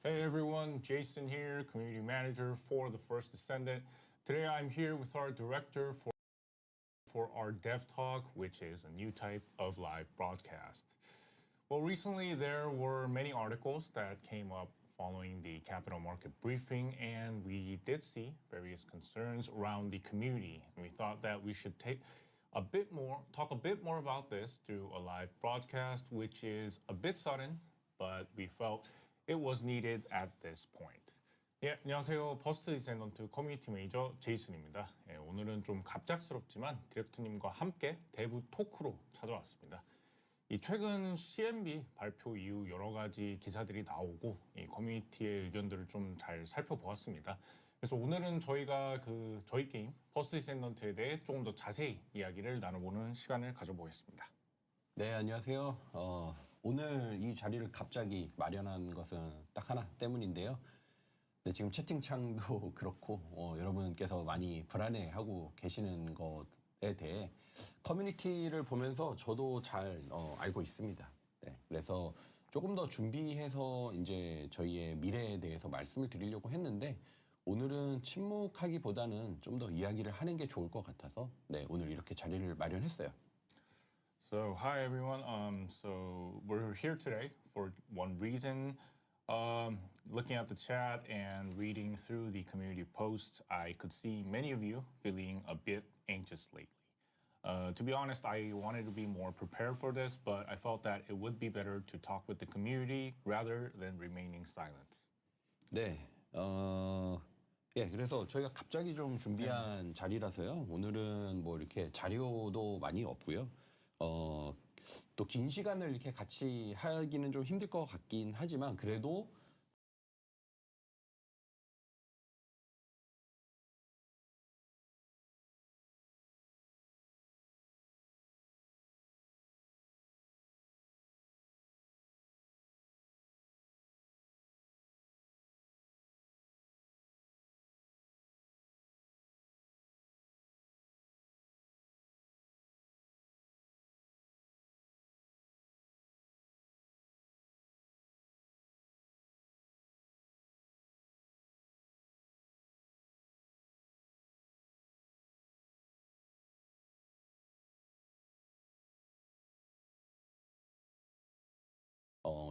Hey everyone, Jason here, community manager for The First Descendant. Today I'm here with our director for our Dev Talk, which is a new type of live broadcast. Well, recently there were many articles that came up following the capital market briefing, and we did see various concerns around the community. And we thought that we should talk a bit more about this through a live broadcast, which is a bit sudden, but we felt it was needed at this point. 예, 안녕하세요. 퍼스트 디센던트 커뮤니티 매니저 제이슨입니다. 예, 오늘은 좀 갑작스럽지만 디렉터님과 함께 대부 토크로 찾아왔습니다. 이 최근 CMB 발표 이후 여러 가지 기사들이 나오고 이 커뮤니티의 의견들을 좀 잘 살펴보았습니다. 그래서 오늘은 저희가 저희 게임 퍼스트 디센던트에 대해 조금 더 자세히 이야기를 나눠보는 시간을 가져보겠습니다. 네, 안녕하세요. 오늘 이 자리를 갑자기 마련한 것은 딱 하나 때문인데요. 네, 지금 채팅창도 그렇고 여러분께서 많이 불안해하고 계시는 것에 대해 커뮤니티를 보면서 저도 잘 알고 있습니다. 네, 그래서 조금 더 준비해서 이제 저희의 미래에 대해서 말씀을 드리려고 했는데 오늘은 침묵하기보다는 좀 더 이야기를 하는 게 좋을 것 같아서 네, 오늘 이렇게 자리를 마련했어요. So, hi everyone. So we're here today for one reason. Looking at the chat and reading through the community posts, I could see many of you feeling a bit anxious lately. To be honest, I wanted to be more prepared for this, but I felt that it would be better to talk with the community rather than remaining silent. 네, 예, 그래서 저희가 갑자기 좀 준비한 자리라서요. 오늘은 뭐 이렇게 자료도 많이 없고요. 또 긴 시간을 이렇게 같이 하기는 좀 힘들 것 같긴 하지만 그래도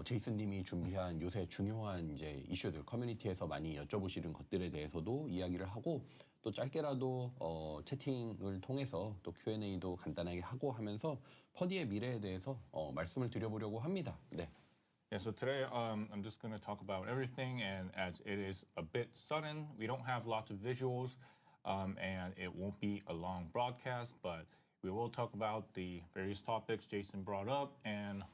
제이슨님이 준비한 요새 중요한 이제 이슈들 커뮤니티에서 많이 여쭤보시는 것들에 대해서도 이야기를 하고 또 짧게라도 채팅을 통해서 또 Q&A도 간단하게 하고 하면서 퍼디의 미래에 대해서 말씀을 드려보려고 합니다. 네. Yeah, so today I'm just going to talk about everything, and as it is a bit sudden, we don't have lots of visuals, and it won't be a long broadcast, but we will talk about the various topics Jason brought up, and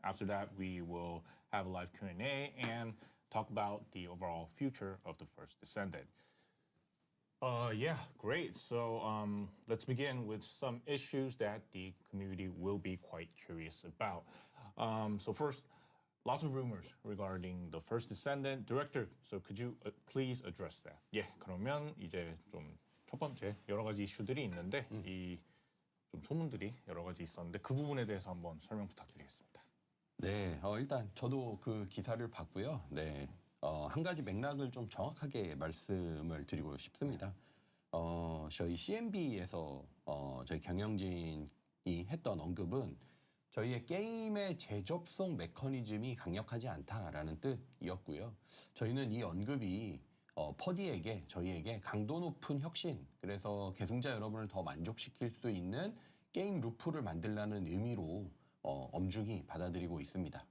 after that we will have a live Q&A and talk about the overall future of The First Descendant. Yeah, great. So let's begin with some issues that the community will be quite curious about. So first, lots of rumors regarding The First Descendant. Director, so could you please address that? 예, 그러면 이제 좀 첫 번째 여러 가지 이슈들이 있는데 이 좀 소문들이 여러 가지 있었는데 그 부분에 대해서 한번 설명 부탁드리겠습니다. 네, 일단 저도 그 기사를 봤고요. 네, 한 가지 맥락을 좀 정확하게 말씀을 드리고 싶습니다. 저희 CMB에서 저희 경영진이 했던 언급은 저희의 게임의 재접속 메커니즘이 강력하지 않다라는 뜻이었고요. 저희는 이 언급이 퍼디에게 저희에게 강도 높은 혁신, 그래서 계승자 여러분을 더 만족시킬 수 있는 게임 루프를 만들라는 의미로 엄중히 받아들이고 있습니다.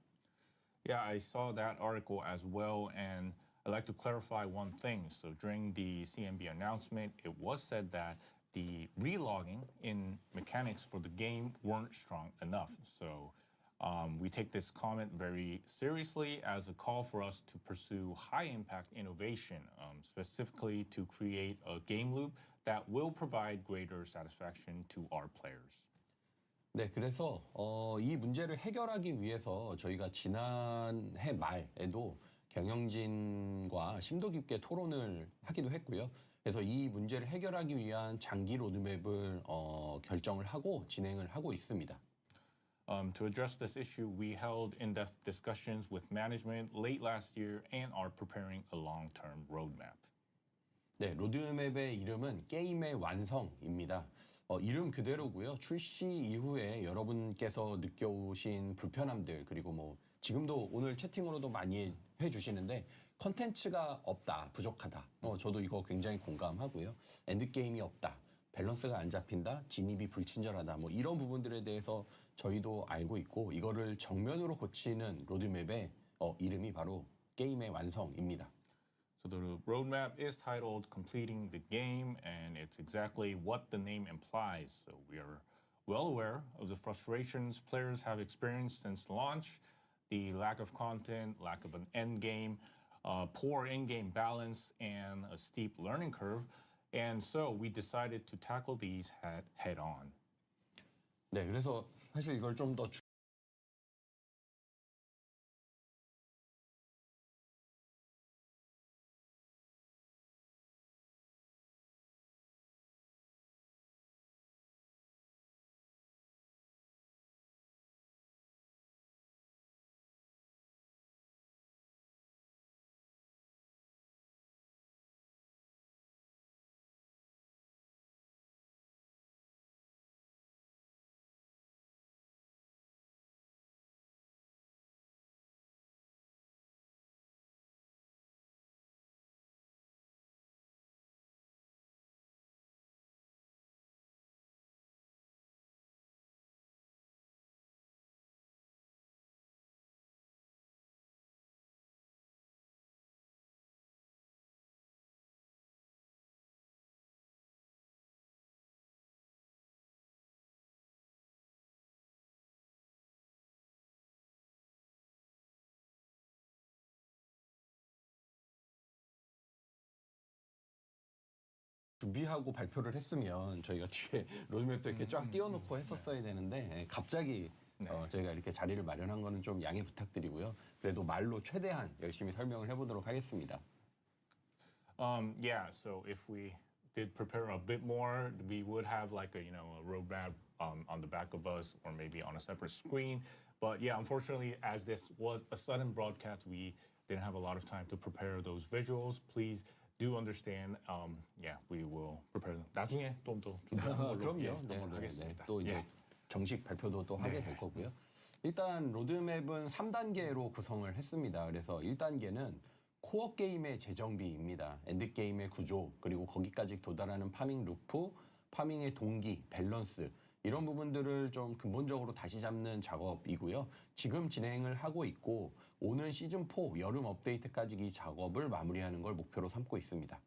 Yeah, I saw that article as well, and I'd like to clarify one thing. So during the CMB announcement, it was said that the relogging in mechanics for the game weren't strong enough. So we take this comment very seriously as a call for us to pursue high impact innovation, specifically to create a game loop that will provide greater satisfaction to our players. 네, 그래서 이 문제를 해결하기 위해서 저희가 지난해 말에도 경영진과 심도 깊게 토론을 하기도 했고요. 그래서 이 문제를 해결하기 위한 장기 로드맵을 결정을 하고 진행을 하고 있습니다. To address this issue, we held in-depth discussions with management late last year and are preparing a long-term roadmap. 네, 로드맵의 이름은 게임의 완성입니다. 이름 그대로고요. 출시 이후에 여러분께서 느껴오신 불편함들 그리고 뭐 지금도 오늘 채팅으로도 많이 해주시는데 컨텐츠가 없다, 부족하다. 저도 이거 굉장히 공감하고요. 엔드게임이 없다, 밸런스가 안 잡힌다, 진입이 불친절하다. 뭐 이런 부분들에 대해서 저희도 알고 있고 이거를 정면으로 고치는 로드맵의 이름이 바로 게임의 완성입니다. So the roadmap is titled Completing the Game, and it's exactly what the name implies. So we are well aware of the frustrations players have experienced since launch, the lack of content, lack of an end game, poor in-game balance, and a steep learning curve. And so we decided to tackle these head on. 네, 그래서 사실 이걸 좀더 준비하고 발표를 했으면 저희가 뒤에 로드맵도 이렇게 쫙 띄워놓고 했었어야 되는데 갑자기 저희가 이렇게 자리를 마련한 거는 좀 양해 부탁드리고요. 그래도 말로 최대한 열심히 설명을 해보도록 하겠습니다. Yeah, so if we did prepare a bit more, we would have like a roadmap on the back of us or maybe on a separate screen. But yeah, unfortunately, as this was a sudden broadcast, we didn't have a lot of time to prepare those visuals. Please do understand. Yeah, we will prepare them. 나중에 좀 더 준비한 걸로 그럼요. 한번 하겠습니다. 또 이제 예. 정식 발표도 또 하게 될 거고요. 일단 로드맵은 3단계로 구성을 했습니다. 그래서 1단계는 코어 게임의 재정비입니다. 엔드 게임의 구조, 그리고 거기까지 도달하는 파밍 루프, 파밍의 동기, 밸런스 이런 부분들을 좀 근본적으로 다시 잡는 작업이고요. 지금 진행을 하고 있고 오는 시즌 4 여름 업데이트까지 이 작업을 마무리하는 걸 목표로 삼고 있습니다.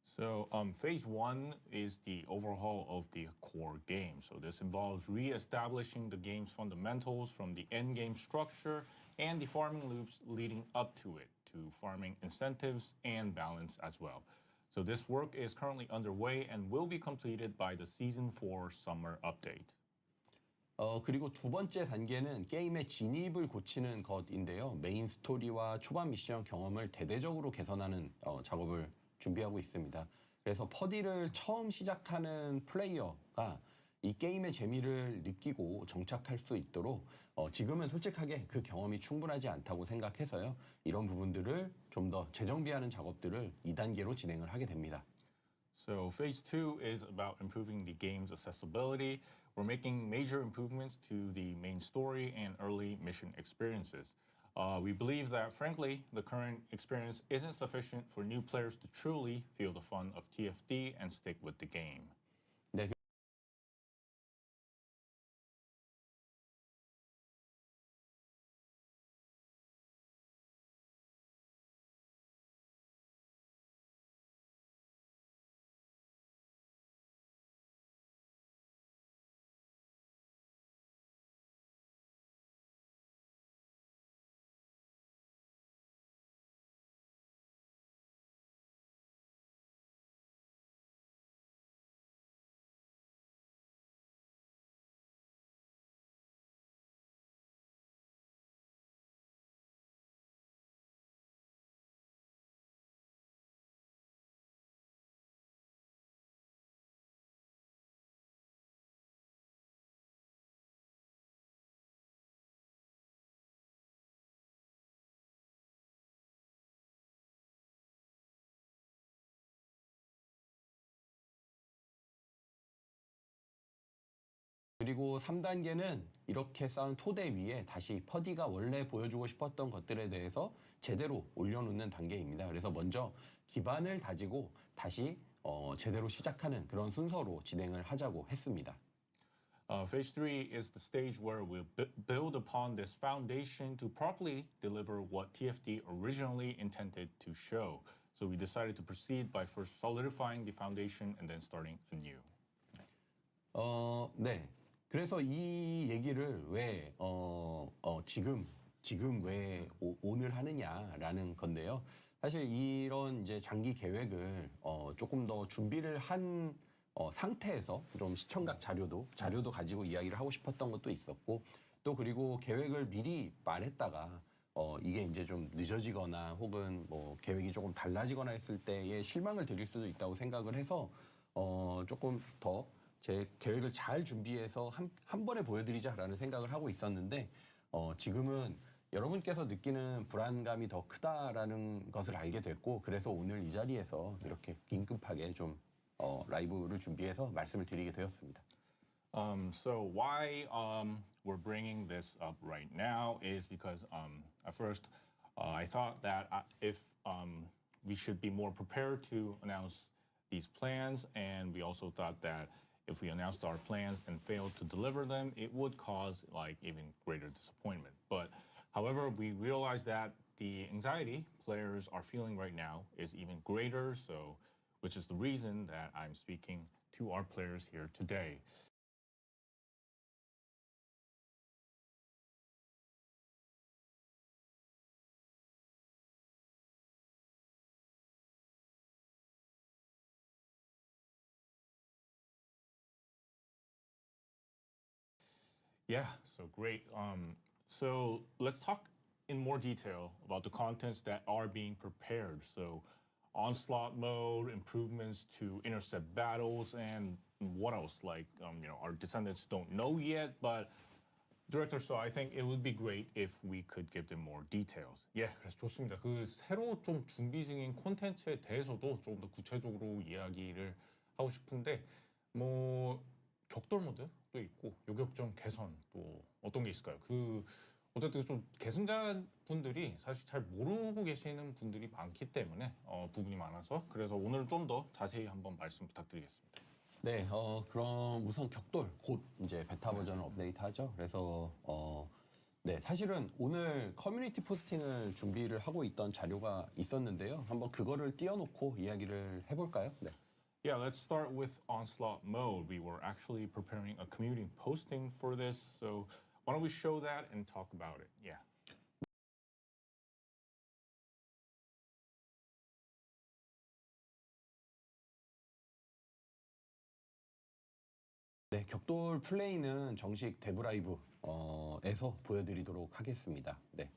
So, phase one is the overhaul of the core game. So, this involves re-establishing the game's fundamentals from the end game structure and the farming loops leading up to it, to farming incentives and balance as well. So, this work is currently underway and will be completed by the season 4 summer update. 그리고 두 번째 단계는 게임의 진입을 고치는 것인데요. 메인 스토리와 초반 미션 경험을 대대적으로 개선하는 작업을 준비하고 있습니다. 그래서 퍼디를 처음 시작하는 플레이어가 이 게임의 재미를 느끼고 정착할 수 있도록 지금은 솔직하게 그 경험이 충분하지 않다고 생각해서요. 이런 부분들을 좀 더 재정비하는 작업들을 2단계로 진행을 하게 됩니다. So, phase two is about improving the game's accessibility. We're making major improvements to the main story and early mission experiences. We believe that, frankly, the current experience isn't sufficient for new players to truly feel the fun of TFD and stick with the game. 네, 그리고 3단계는 이렇게 쌓은 토대 위에 다시 퍼디가 원래 보여주고 싶었던 것들에 대해서 제대로 올려놓는 단계입니다. 그래서 먼저 기반을 다지고 다시 제대로 시작하는 그런 순서로 진행을 하자고 했습니다. Phase three is the stage where we'll build upon this foundation to properly deliver what TFD originally intended to show. So we decided to proceed by first solidifying the foundation and then starting anew. 네. 그래서 이 얘기를 왜, 지금 왜 오늘 하느냐라는 건데요. 사실 이런 이제 장기 계획을 조금 더 준비를 한 상태에서 좀 시청각 자료도 가지고 이야기를 하고 싶었던 것도 있었고 또 그리고 계획을 미리 말했다가 이게 이제 좀 늦어지거나 혹은 뭐 계획이 조금 달라지거나 했을 때에 실망을 드릴 수도 있다고 생각을 해서 조금 더 제 계획을 잘 준비해서 한 번에 보여드리자라는 생각을 하고 있었는데 지금은 여러분께서 느끼는 불안감이 더 크다라는 것을 알게 됐고 그래서 오늘 이 자리에서 이렇게 긴급하게 좀 라이브를 준비해서 말씀을 드리게 되었습니다. So why we're bringing this up right now is because at first I thought that if we should be more prepared to announce these plans, and we also thought that if we announced our plans and failed to deliver them, it would cause like even greater disappointment. But however, we realized that the anxiety players are feeling right now is even greater, so which is the reason that I'm speaking to our players here today. Yeah, so great. So let's talk in more detail about the contents that are being prepared. So onslaught mode, improvements to intercept battles, and what else? Like, our descendants don't know yet, but Director, so I think it would be great if we could give them more details. 예, 그래서 좋습니다. 그 새로 좀 준비 중인 콘텐츠에 대해서도 조금 더 구체적으로 이야기를 하고 싶은데 뭐 격돌 모드도 있고 요격전 개선 또 어떤 게 있을까요? 그 어쨌든 좀 계승자분들이 사실 잘 모르고 계시는 분들이 많기 때문에 부분이 많아서 그래서 오늘 좀 더 자세히 한번 말씀 부탁드리겠습니다. 네, 그럼 우선 격돌 곧 이제 베타 버전을 업데이트하죠. 그래서 네, 사실은 오늘 커뮤니티 포스팅을 준비를 하고 있던 자료가 있었는데요. 한번 그거를 띄워놓고 이야기를 해볼까요? 네. Yeah, let's start with onslaught mode. We were actually preparing a community posting for this, so why don't we show that and talk about it? Yeah. 네, 격돌 플레이는 정식 데브라이브에서 보여드리도록 하겠습니다. 네.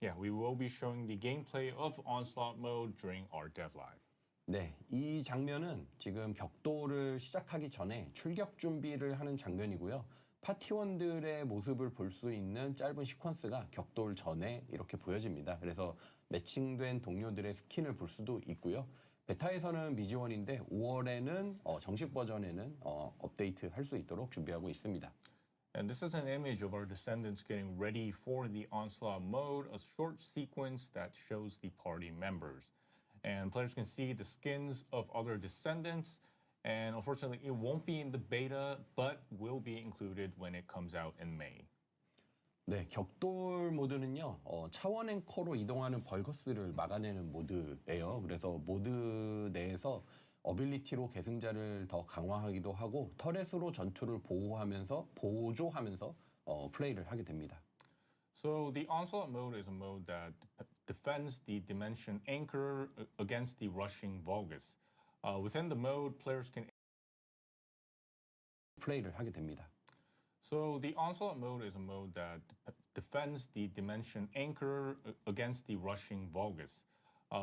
Yeah, we will be showing the gameplay of onslaught mode during our dev live. 네, 이 장면은 지금 격돌을 시작하기 전에 출격 준비를 하는 장면이고요. 파티원들의 모습을 볼 수 있는 짧은 시퀀스가 격돌 전에 이렇게 보여집니다. 그래서 매칭된 동료들의 스킨을 볼 수도 있고요. 베타에서는 미지원인데 5월에는 정식 버전에는 업데이트 할 수 있도록 준비하고 있습니다. And this is an image of our descendants getting ready for the onslaught mode, a short sequence that shows the party members. And players can see the skins of other descendants. And unfortunately, it won't be in the beta, but will be included when it comes out in May. 네, 격돌 모드는요, 차원 앵커로 이동하는 벌거스를 막아내는 모드예요. 그래서 모드 내에서 어빌리티로 계승자를 더 강화하기도 하고 터렛으로 전투를 보조하면서 플레이를 하게 됩니다. So the onslaught mode is a mode that defends the dimension anchor against the rushing Vulgus. Within the mode, players can 플레이를 하게 됩니다. So the onslaught mode is a mode that defends the dimension anchor against the rushing Vulgus.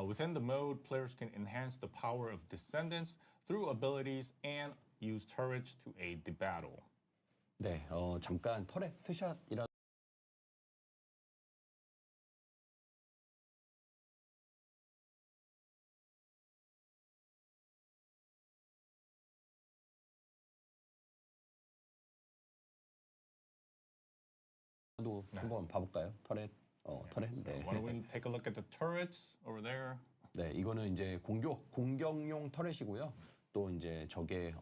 Within the mode, players can enhance the power of descendants through abilities and use turrets to aid the battle. 네, 잠깐 터렛 스샷이라 한번 봐볼까요? 터렛, 터렛. 네. Why don't we take a look at the turrets over there? 네, 이거는 이제 공격용 터렛이고요. 또 이제 적의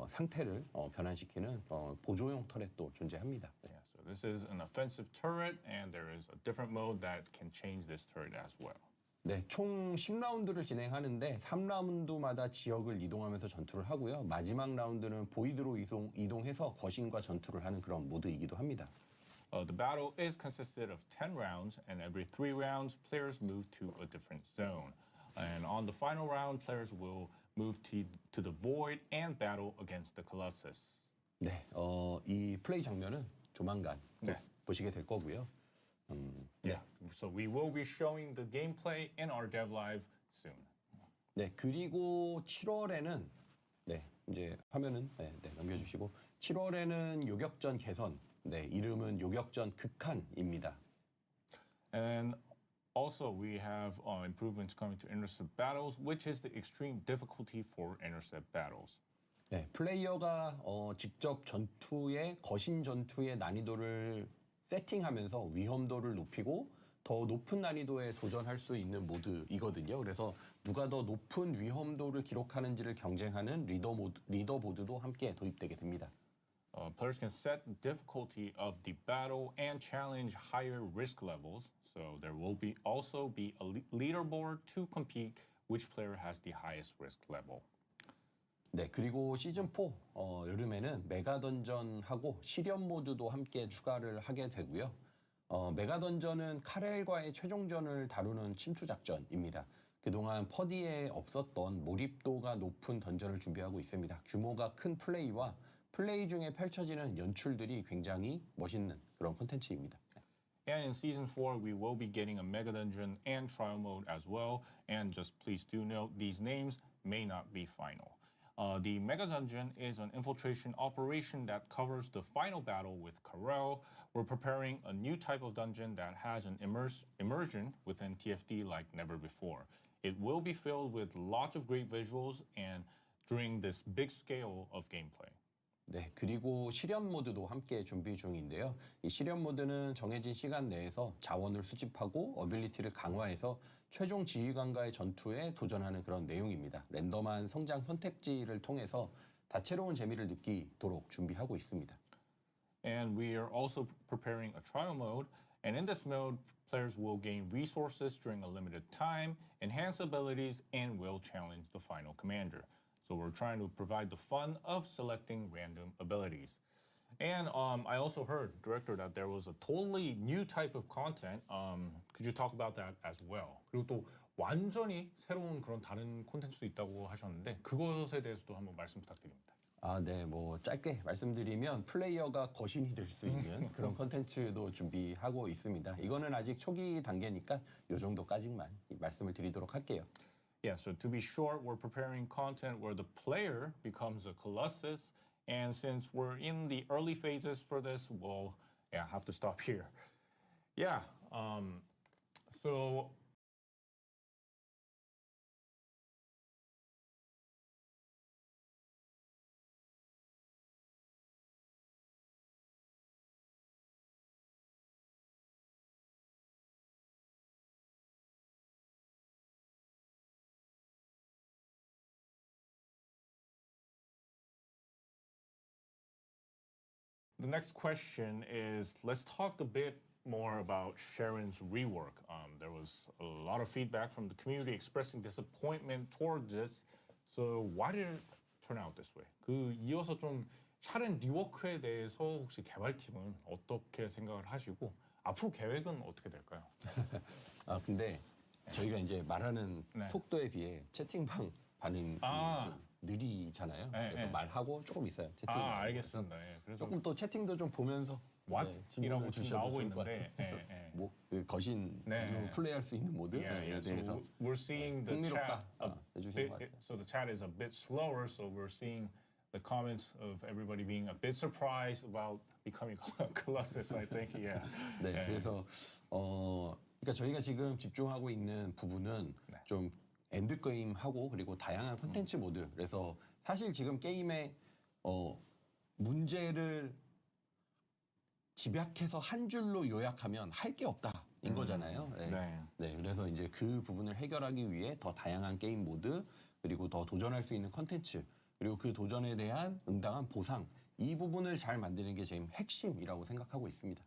상태를 변환시키는 보조용 터렛도 존재합니다. Yeah, so this is an offensive turret, and there is a different mode that can change this turret as well. 네, 총 10라운드를 진행하는데 3라운드마다 지역을 이동하면서 전투를 하고요. 마지막 라운드는 보이드로 이동해서 거신과 전투를 하는 그런 모드이기도 합니다. The battle is consisted of 10 rounds, and every 3 rounds, players move to a different zone. And on the final round, players will move to the void and battle against the Colossus. 네, 이 플레이 장면은 조만간 네. 보시게 될 거고요. Yeah, so we will be showing the gameplay in our Dev Live soon. 네, 그리고 7월에는 네, 이제 화면은 넘겨주시고 7월에는 요격전 개선, 네, 이름은 요격전 극한입니다. And also, we have improvements coming to intercept battles, which is the extreme difficulty for intercept battles. 네, 플레이어가 직접 거신 전투의 난이도를 세팅하면서 위험도를 높이고 더 높은 난이도에 도전할 수 있는 모드이거든요. 그래서 누가 더 높은 위험도를 기록하는지를 경쟁하는 리더보드도 함께 도입되게 됩니다. Players can set the difficulty of the battle and challenge higher risk levels. So there will also be a leaderboard to compete which player has the highest risk level. 네, 그리고 시즌 4 여름에는 메가 던전하고 실현 모드도 함께 추가를 하게 되고요. 메가 던전은 카렐과의 최종전을 다루는 침투 작전입니다. 그동안 퍼디에 없었던 몰입도가 높은 던전을 준비하고 있습니다. 규모가 큰 플레이와 플레이 중에 펼쳐지는 연출들이 굉장히 멋있는 그런 콘텐츠입니다. And in season 4, we will be getting a mega dungeon and trial mode as well. And just please do note, these names may not be final. The Mega Dungeon is an infiltration operation that covers the final battle with Karel. We're preparing a new type of dungeon that has an immersion within TFD like never before. It will be filled with lots of great visuals and during this big scale of gameplay. 네, 그리고 실현 모드도 함께 준비 중인데요. 이 실현 모드는 정해진 시간 내에서 자원을 수집하고 어빌리티를 강화해서 최종 지휘관과의 전투에 도전하는 그런 내용입니다. 랜덤한 성장 선택지를 통해서 다채로운 재미를 느끼도록 준비하고 있습니다. And we are also preparing a trial mode. And in this mode, players will gain resources during a limited time, enhance abilities, and will challenge the final commander. So we're trying to provide the fun of selecting random abilities. And I also heard, Director, that there was a totally new type of content. Could you talk about that as well? 그리고 또 완전히 새로운 그런 다른 콘텐츠도 있다고 하셨는데 그것에 대해서도 한번 말씀 부탁드립니다. 아, 네, 뭐 짧게 말씀드리면 플레이어가 거신이 될 수 있는 그런 콘텐츠도 준비하고 있습니다. 이거는 아직 초기 단계니까 이 정도까지만 말씀을 드리도록 할게요. Yeah, so to be short, we're preparing content where the player becomes a Colossus. And since we're in the early phases for this, we'll have to stop here. Yeah, so the next question is, let's talk a bit more about Sharon's rework. There was a lot of feedback from the community expressing disappointment toward this. So why did it turn out this way? 그 이어서 좀 샤렌 리워크에 대해서 혹시 개발팀은 어떻게 생각을 하시고 앞으로 계획은 어떻게 될까요? 아, 근데 저희가 이제 말하는 네. 속도에 비해 채팅방 반응이 좀 느리잖아요. 네, 그래서 네. 말하고 조금 있어요. 채팅. 알겠습니다. 예, 그래서 조금 또 채팅도 좀 보면서 이라고 지금 주셔도 나오고 좋을 것 있는데 같아요. 그 거신 네. 플레이할 수 있는 모드에 Yeah, 대해서 so we're seeing the chat. 흥미롭다 해주시는 것 같아요. So the chat is a bit slower. So we're seeing the comments of everybody being a bit surprised about becoming Colossus. I think, yeah. 네, 그래서 그러니까 저희가 지금 집중하고 있는 부분은 좀 엔드 게임 하고 그리고 다양한 콘텐츠 모드. 그래서 사실 지금 게임의 문제를 집약해서 한 줄로 요약하면 할 게 없다인 거잖아요. 네. 네. 네, 그래서 이제 그 부분을 해결하기 위해 더 다양한 게임 모드, 그리고 더 도전할 수 있는 컨텐츠, 그리고 그 도전에 대한 응당한 보상, 이 부분을 잘 만드는 게 지금 핵심이라고 생각하고 있습니다.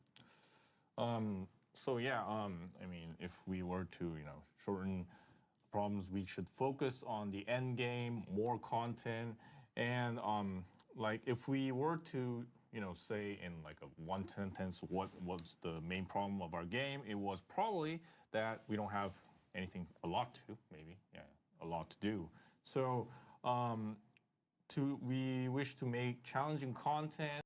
So yeah, I mean, if we were to, shorten problems, we should focus on the end game, more content, and like if we were to, say in like a one sentence, what's the main problem of our game? It was probably that we don't have a lot to do, maybe, yeah, a lot to do. So we wish to make challenging content.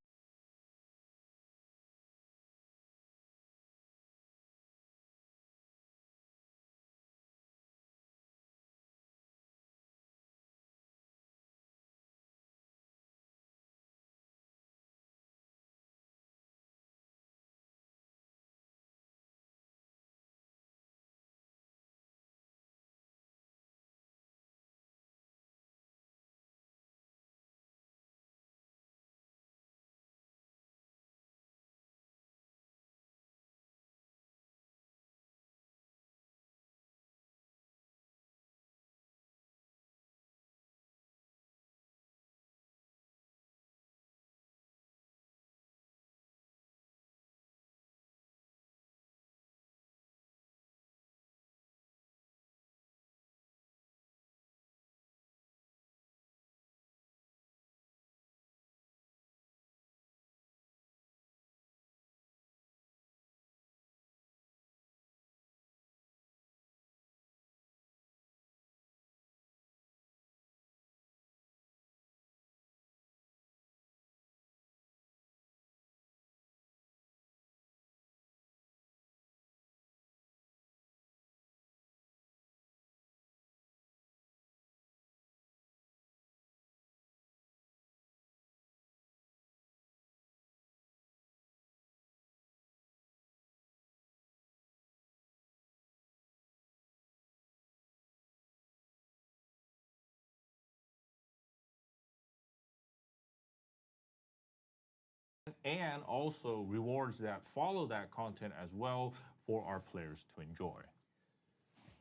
And also rewards that follow that content as well for our players to enjoy.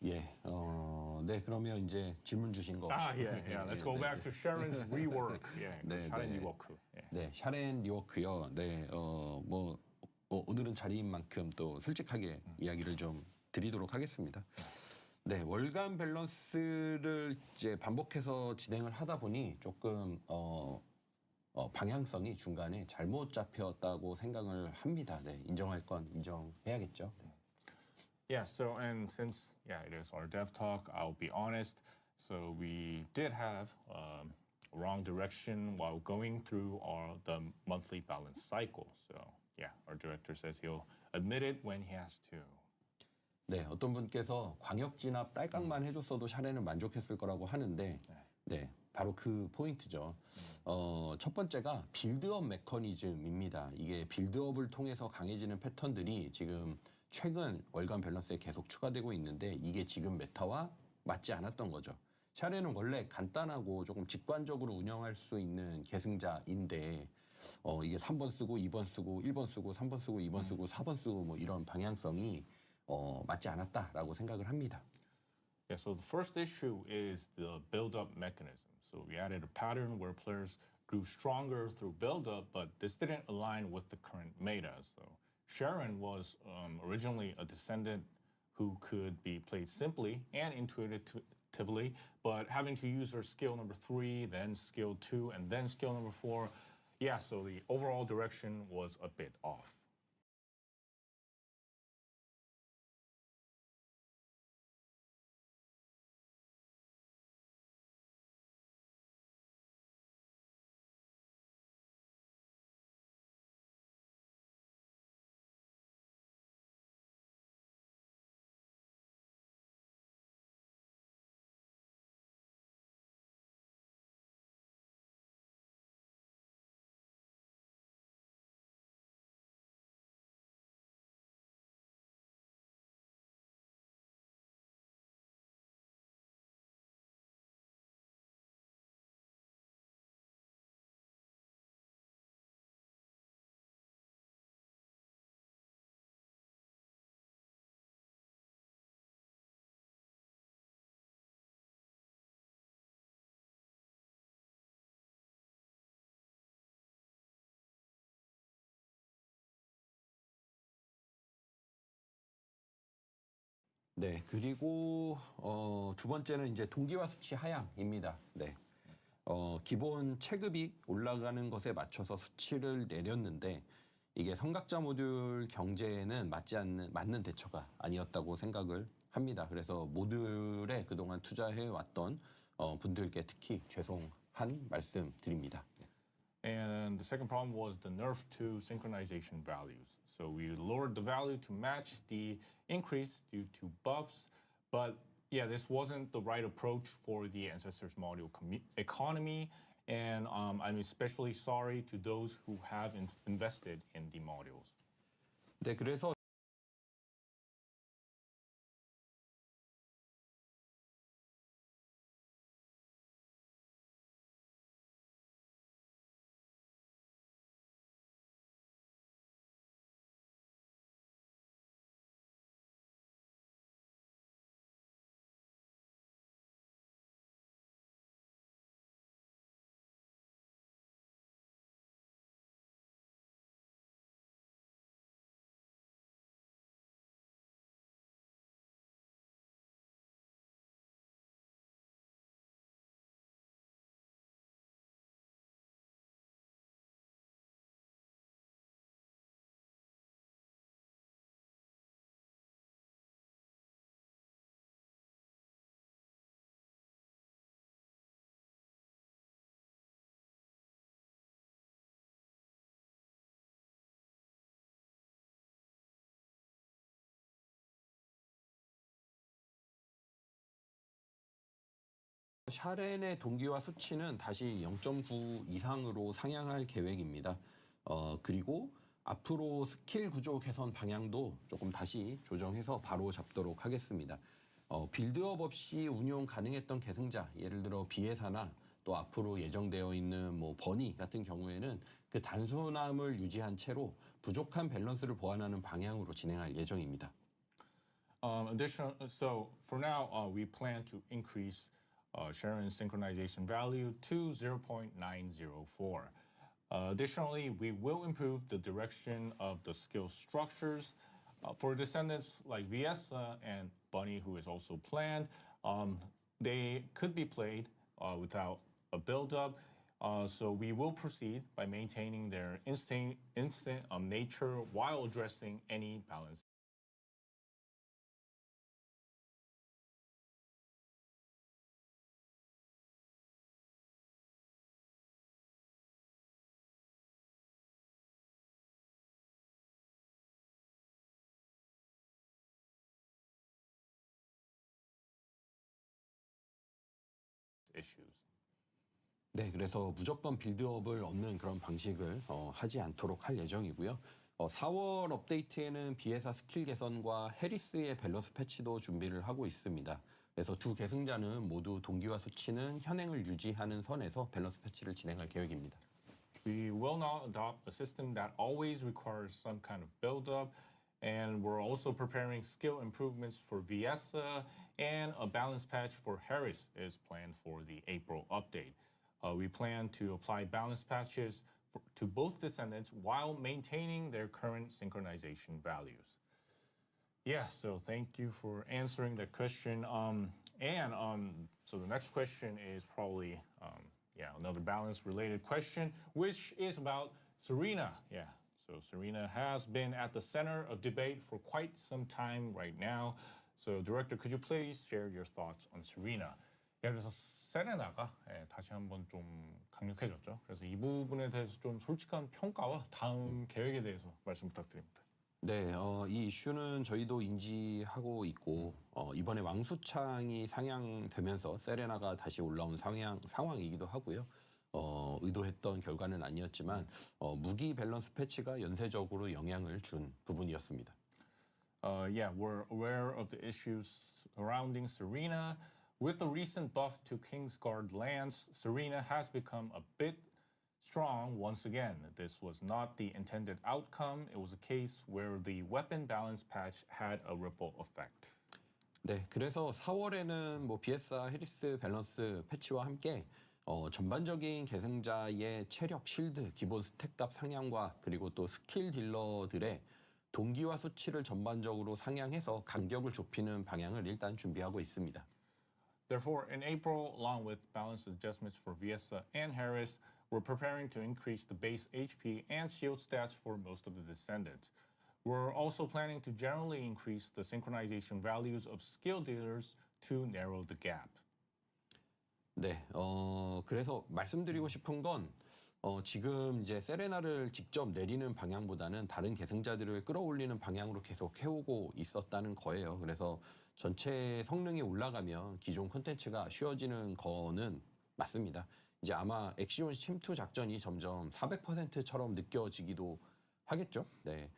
예, 네, 그러면 이제 질문 주신 거. Yeah. Let's go back to Sharon's rework. Yeah, 네, Sharon 네. rework. Yeah. 네, 샤렌 리워크요. 네, 오늘은 자리인 만큼 또 솔직하게 이야기를 좀 드리도록 하겠습니다. 네, 월간 밸런스를 이제 반복해서 진행을 하다 보니 조금 방향성이 중간에 잘못 잡혔다고 생각을 합니다. 네, 인정할 건 인정해야겠죠. Yeah, so and since it is our dev talk, I'll be honest. So we did have wrong direction while going through the monthly balance cycle. So yeah, our director says he'll admit it when he has to. 네, 어떤 분께서 광역 진압 딸깍만 해줬어도 샤렌은 만족했을 거라고 하는데, 네, 바로 그 포인트죠. 첫 번째가 빌드업 메커니즘입니다. 이게 빌드업을 통해서 강해지는 패턴들이 지금 최근 월간 밸런스에 계속 추가되고 있는데 이게 지금 메타와 맞지 않았던 거죠. 샤렌은 원래 간단하고 조금 직관적으로 운영할 수 있는 계승자인데 이게 3번 쓰고 2번 쓰고 1번 쓰고 3번 쓰고 2번 쓰고 4번 쓰고 뭐 이런 방향성이 맞지 않았다라고 생각을 합니다. Yeah, so the first issue is the build-up mechanism. So we added a pattern where players grew stronger through build-up, but this didn't align with the current meta. So Sharon was originally a descendant who could be played simply and intuitively, but having to use her skill number 3, then skill 2, and then skill number 4, yeah, so the overall direction was a bit off. 네, 그리고 두 번째는 이제 동기화 수치 하향입니다. 네. 기본 체급이 올라가는 것에 맞춰서 수치를 내렸는데 이게 성각자 모듈 경제에는 맞는 대처가 아니었다고 생각을 합니다. 그래서 모듈에 그동안 투자해 왔던 분들께 특히 죄송한 말씀 드립니다. And the second problem was the nerf to synchronization values. So we lowered the value to match the increase due to buffs, but yeah, this wasn't the right approach for the ancestors module economy. And I'm especially sorry to those who have invested in the modules. 네, 그래서 샤렌의 동기화 수치는 다시 0.9 이상으로 상향할 계획입니다. 그리고 앞으로 스킬 구조 개선 방향도 조금 다시 조정해서 바로 잡도록 하겠습니다. 빌드업 없이 운용 가능했던 계승자, 예를 들어 비회사나 또 앞으로 예정되어 있는 뭐 버니 같은 경우에는 그 단순함을 유지한 채로 부족한 밸런스를 보완하는 방향으로 진행할 예정입니다. So for now, we plan to increase Sharon's synchronization value to 0.904. Additionally, we will improve the direction of the skill structures for descendants like Viesa and Bunny, who is also planned. They could be played without a build-up. So we will proceed by maintaining their instant nature while addressing any balance issues. 네, 그래서 무조건 빌드업을 얻는 그런 방식을 하지 않도록 할 예정이고요. 4월 업데이트에는 비회사 스킬 개선과 해리스의 밸런스 패치도 준비를 하고 있습니다. 그래서 두 계승자는 모두 동기화 수치는 현행을 유지하는 선에서 밸런스 패치를 진행할 계획입니다. We will not adopt a system that always requires some kind of build-up, and we're also preparing skill improvements for Viesa, and a balance patch for Harris is planned for the April update. We plan to apply balance patches to both descendants while maintaining their current synchronization values. Yeah, so thank you for answering that question. So the next question is probably another balance related question, which is about Serena. Yeah, so Serena has been at the center of debate for quite some time right now. So director, could you please share your thoughts on Serena? 그래서 세레나가 다시 한번 좀 강력해졌죠. 그래서 이 부분에 대해서 좀 솔직한 평가와 다음 계획에 대해서 말씀 부탁드립니다. 네, 이 이슈는 저희도 인지하고 있고 이번에 왕수창이 상향되면서 세레나가 다시 올라온 상황이기도 하고요. 의도했던 결과는 아니었지만 무기 밸런스 패치가 연쇄적으로 영향을 준 부분이었습니다. Yeah, we're aware of the issues surrounding Serena. With the recent buff to Kingsguard lands, Serena has become a bit strong once again. This was not the intended outcome. It was a case where the weapon balance patch had a ripple effect. 네, 그래서 4월에는 뭐 비에사 해리스 밸런스 패치와 함께 전반적인 계승자의 체력, 실드, 기본 스택값 상향과 그리고 또 스킬 딜러들의 동기화 수치를 전반적으로 상향해서 간격을 좁히는 방향을 일단 준비하고 있습니다. Therefore, in April, along with balance adjustments for Viesa and Harris, we're preparing to increase the base HP and shield stats for most of the descendants. We're also planning to generally increase the synchronization values of skill dealers to narrow the gap. 네, 그래서 말씀드리고 싶은 건 지금 이제 세레나를 직접 내리는 방향보다는 다른 계승자들을 끌어올리는 방향으로 계속 해오고 있었다는 거예요. 그래서 전체 성능이 올라가면 기존 콘텐츠가 쉬워지는 거는 맞습니다. 이제 아마 엑시온 침투 작전이 점점 400%처럼 느껴지기도 하겠죠. 네.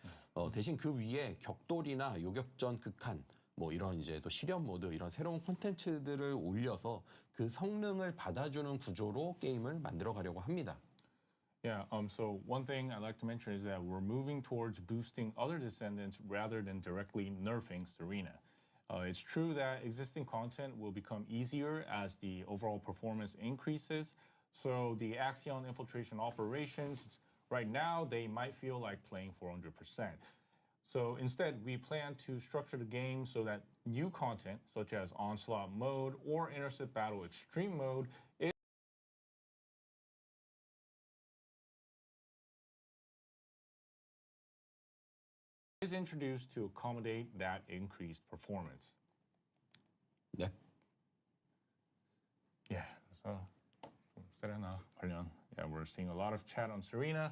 대신 그 위에 격돌이나 요격전 극한 뭐 이런 이제 또 실현 모드 이런 새로운 콘텐츠들을 올려서 그 성능을 받아주는 구조로 게임을 만들어 가려고 합니다. Yeah, so one thing I'd like to mention is that we're moving towards boosting other descendants rather than directly nerfing Serena. It's true that existing content will become easier as the overall performance increases. So the Axion infiltration operations, right now, they might feel like playing 400%. So instead, we plan to structure the game so that new content, such as Onslaught mode or Intercept Battle Extreme mode, is introduced to accommodate that increased performance. 네. Yeah, so Serena 관련. Yeah, we're seeing a lot of chat on Serena.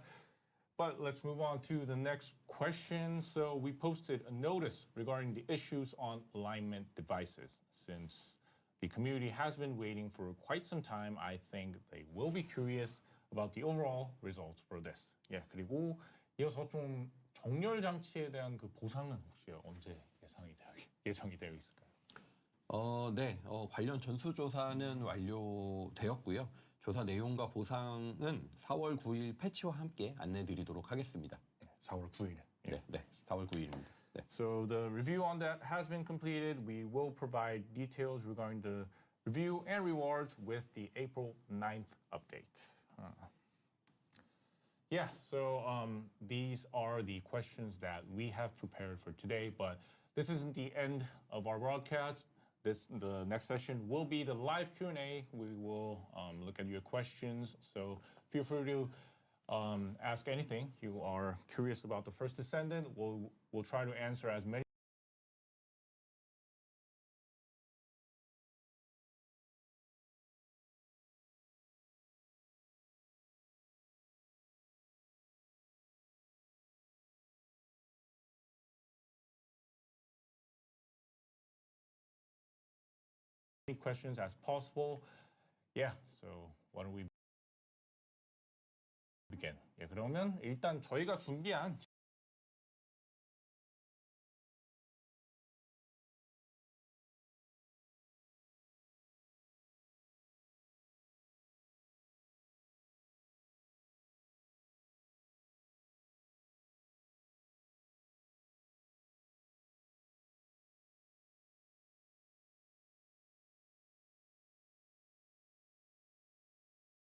But let's move on to the next question. So we posted a notice regarding the issues on alignment devices. Since the community has been waiting for quite some time, I think they will be curious about the overall results for this. 예, 그리고 이어서 좀 정렬 장치에 대한 그 보상은 혹시 언제 예정이 되어 있을까요? 네, 관련 전수조사는 완료되었고요. 조사 내용과 보상은 4월 9일 패치와 함께 안내드리도록 하겠습니다. 4월 9일. 네, 네, 4월 9일입니다. 네. So the review on that has been completed. We will provide details regarding the review and rewards with the April 9th update. Yeah, so these are the questions that we have prepared for today, but this isn't the end of our broadcast. The next session will be the live Q&A. We will look at your questions, so feel free to ask anything you are curious about the first descendant. We'll try to answer as many questions as possible. Yeah, so why don't we begin? 예, 그러면 일단 저희가 준비한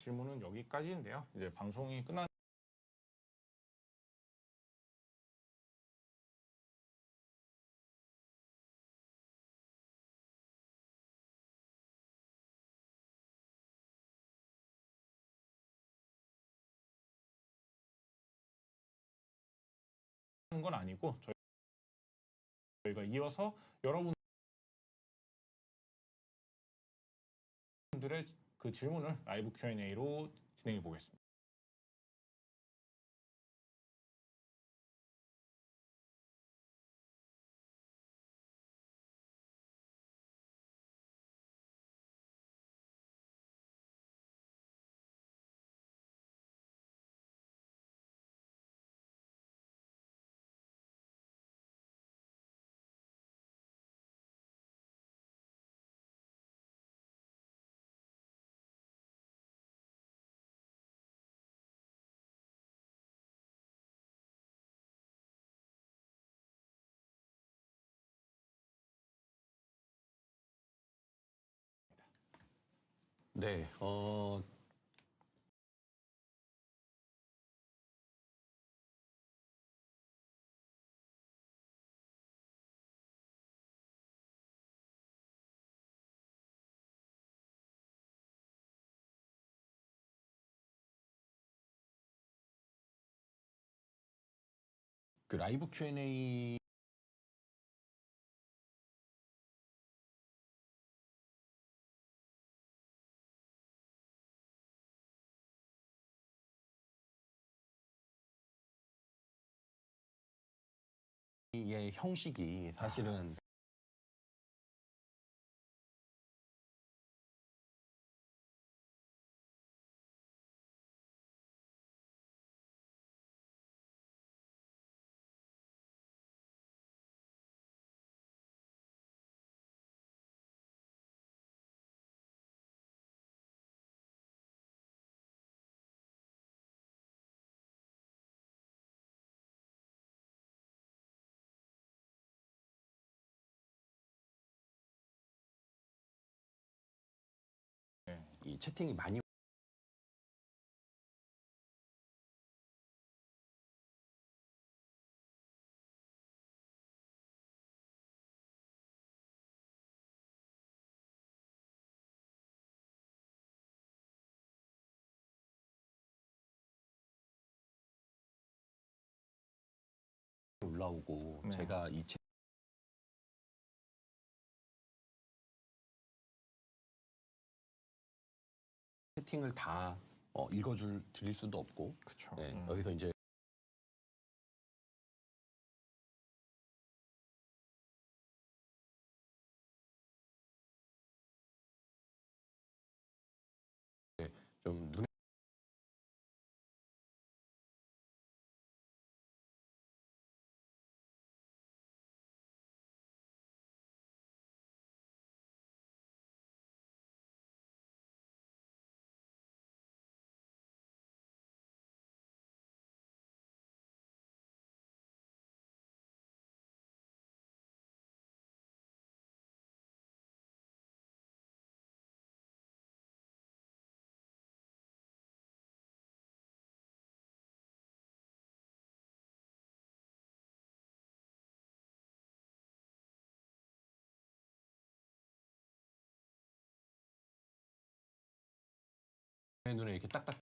질문은 여기까지인데요. 이제 방송이 끝난 건 아니고 저희가 이어서 여러분들의 그 질문을 라이브 Q&A로 진행해 보겠습니다. 네, 그 라이브 Q&A 의 형식이 사실은 이 채팅이 많이 올라오고 네. 제가 이 채팅을 다 드릴 수도 없고 그렇죠. 네, 여기서 이제 좀 눈에 이렇게 딱딱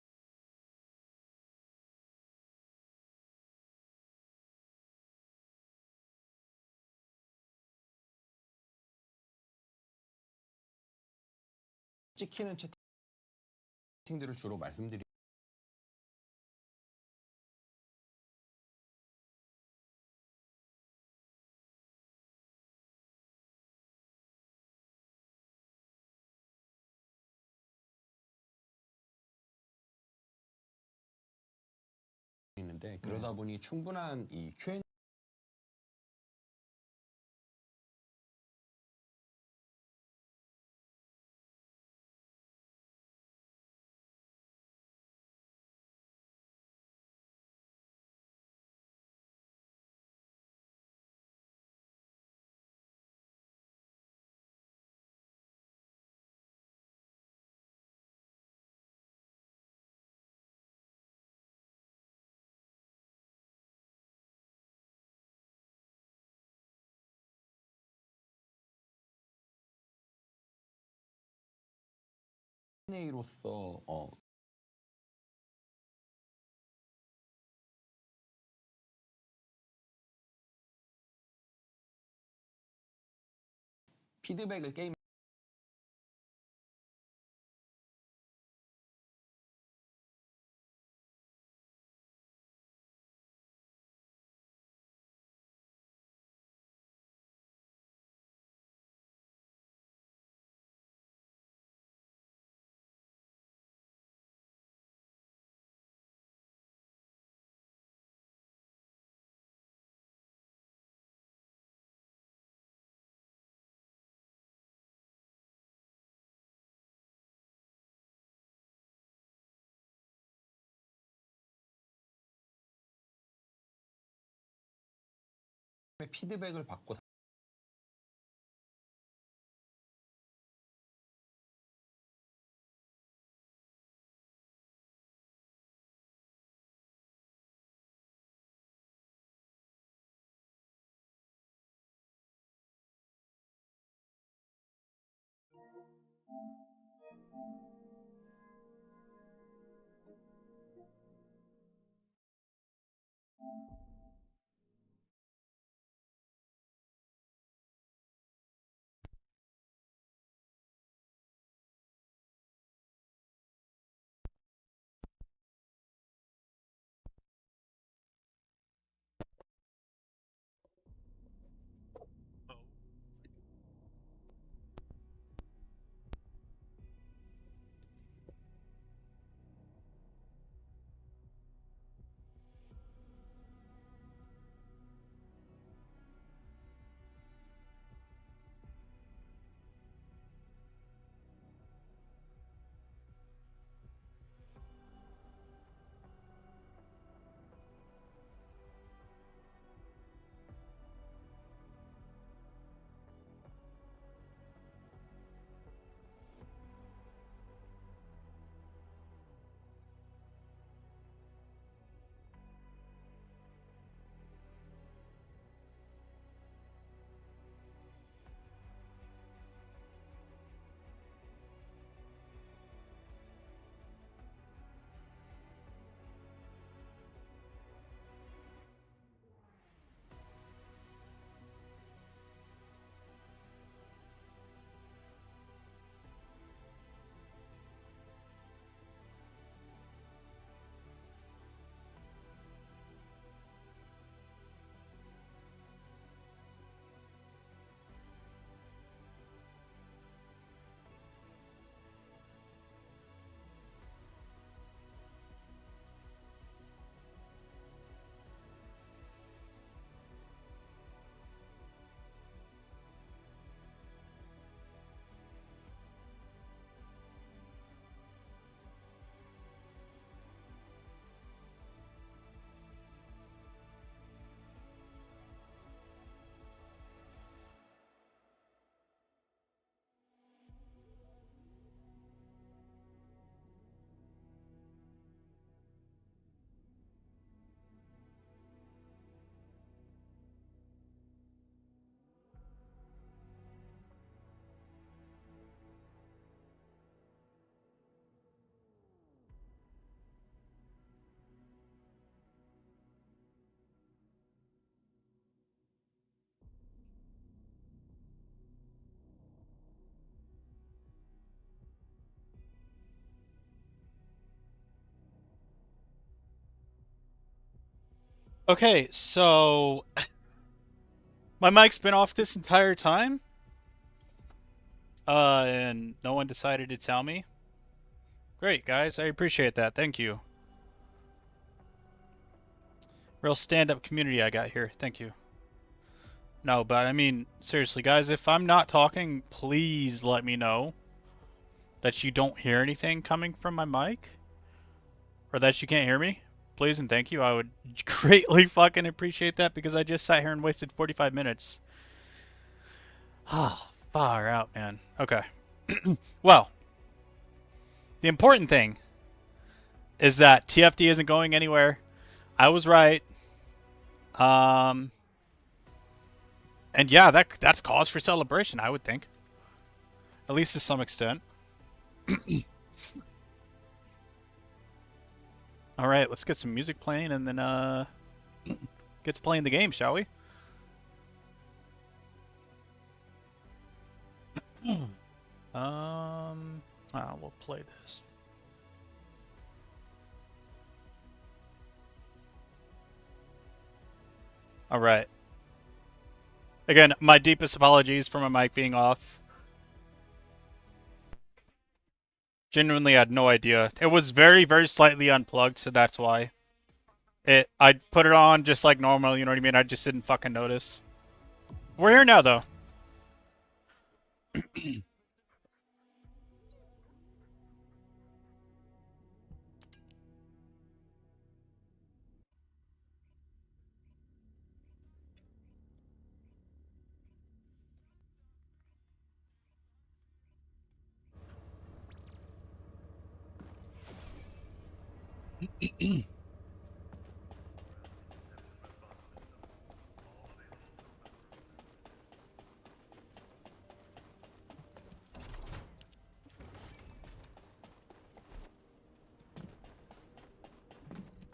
찍히는 채팅들을 주로 말씀드리는데 그러다 보니 충분한 이 Q&A 로서 피드백을 게임 피드백을 받고 Okay, so my mic's been off this entire time, and no one decided to tell me. Great, guys, I appreciate that. Thank you. Real stand-up community I got here. Thank you. No, but I mean, seriously, guys, if I'm not talking, please let me know that you don't hear anything coming from my mic, or that you can't hear me. Please and thank you. I would greatly fucking appreciate that because I just sat here and wasted 45 minutes. Ah, far out, man. Okay. Well, the important thing is that TFD isn't going anywhere. I was right. And yeah, that's cause for celebration, I would think. At least to some extent. All right, let's get some music playing and then get to playing the game, shall we? We'll play this. All right. Again, my deepest apologies for my mic being off. Genuinely had no idea. It was very, very slightly unplugged, so that's why. I put it on just like normal, you know what I mean? I just didn't fucking notice. We're here now, though.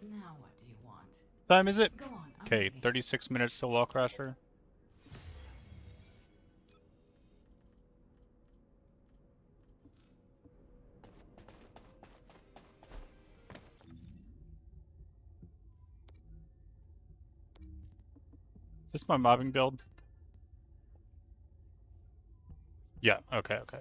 Now what do you want? Time is it? Go on. I'm Okay, ready. 36 minutes to Wall Crasher. Is this my mobbing build? Yeah, okay, okay.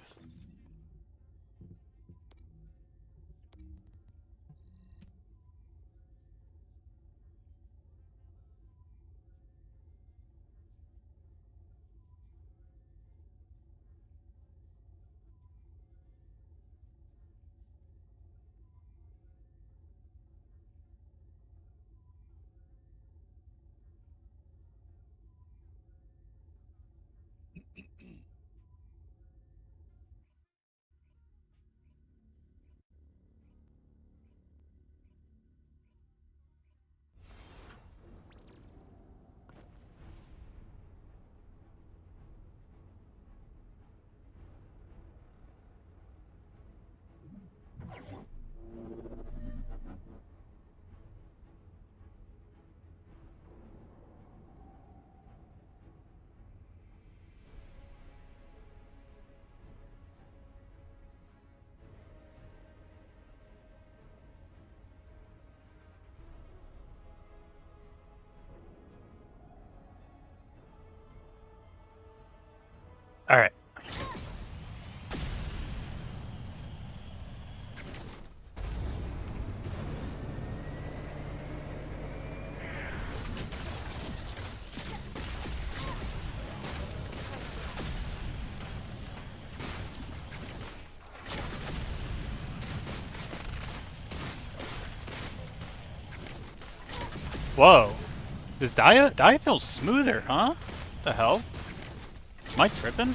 Alright. Whoa. Does Dia feels smoother, huh? What the hell? Am I tripping?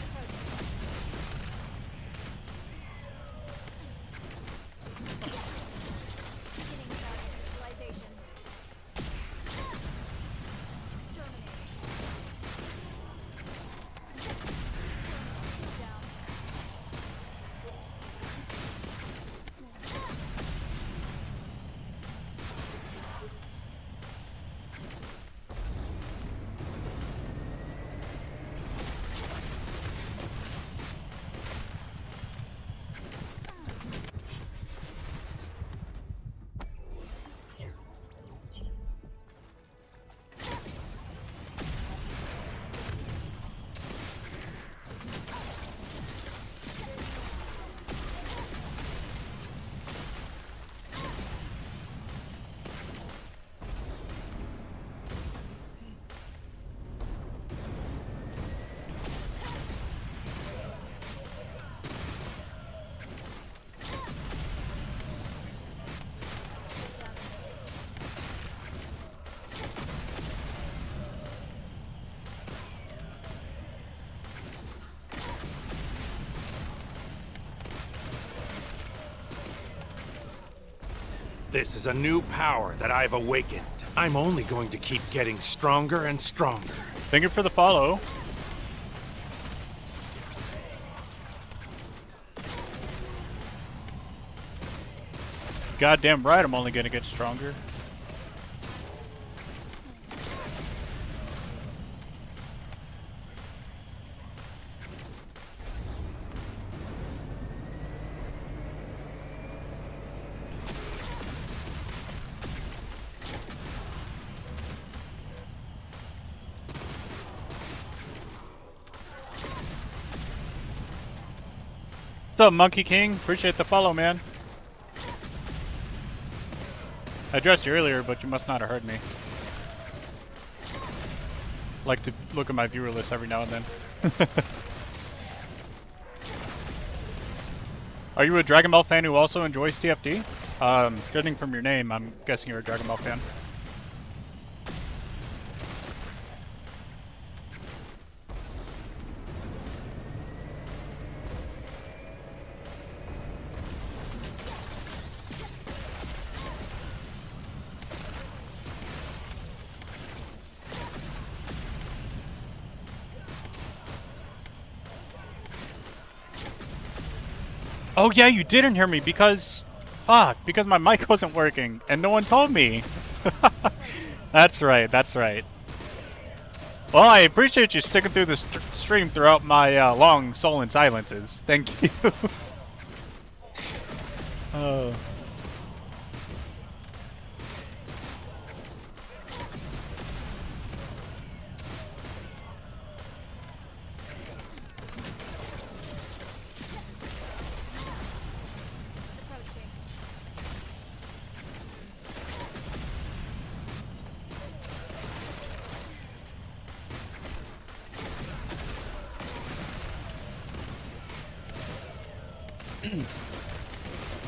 This is a new power that I've awakened. I'm only going to keep getting stronger and stronger. Thank you for the follow. Goddamn right, I'm only gonna get stronger. What's up, Monkey King? Appreciate the follow, man. I addressed you earlier, but you must not have heard me. Like to look at my viewer list every now and then. Are you a Dragon Ball fan who also enjoys TFT? Judging from your name, I'm guessing you're a Dragon Ball fan. Oh yeah, you didn't hear me because... Fuck, because my mic wasn't working and no one told me. That's right, that's right. Well, I appreciate you sticking through the stream throughout my long sullen silences. Thank you. Oh.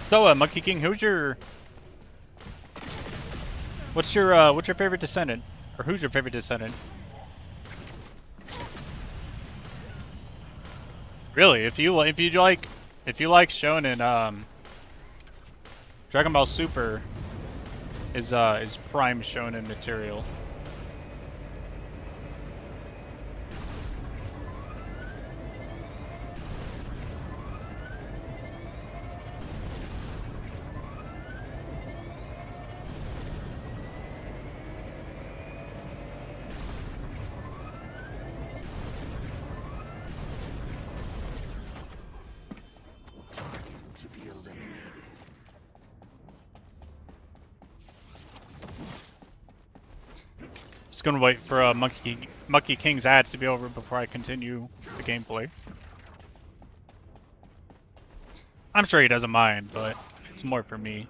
So, Monkey King, what's your favorite descendant, or who's your favorite descendant? Really, if you like Shonen, Dragon Ball Super is prime Shonen material. Just gonna wait for Monkey King's ads to be over before I continue the gameplay. I'm sure he doesn't mind, but it's more for me.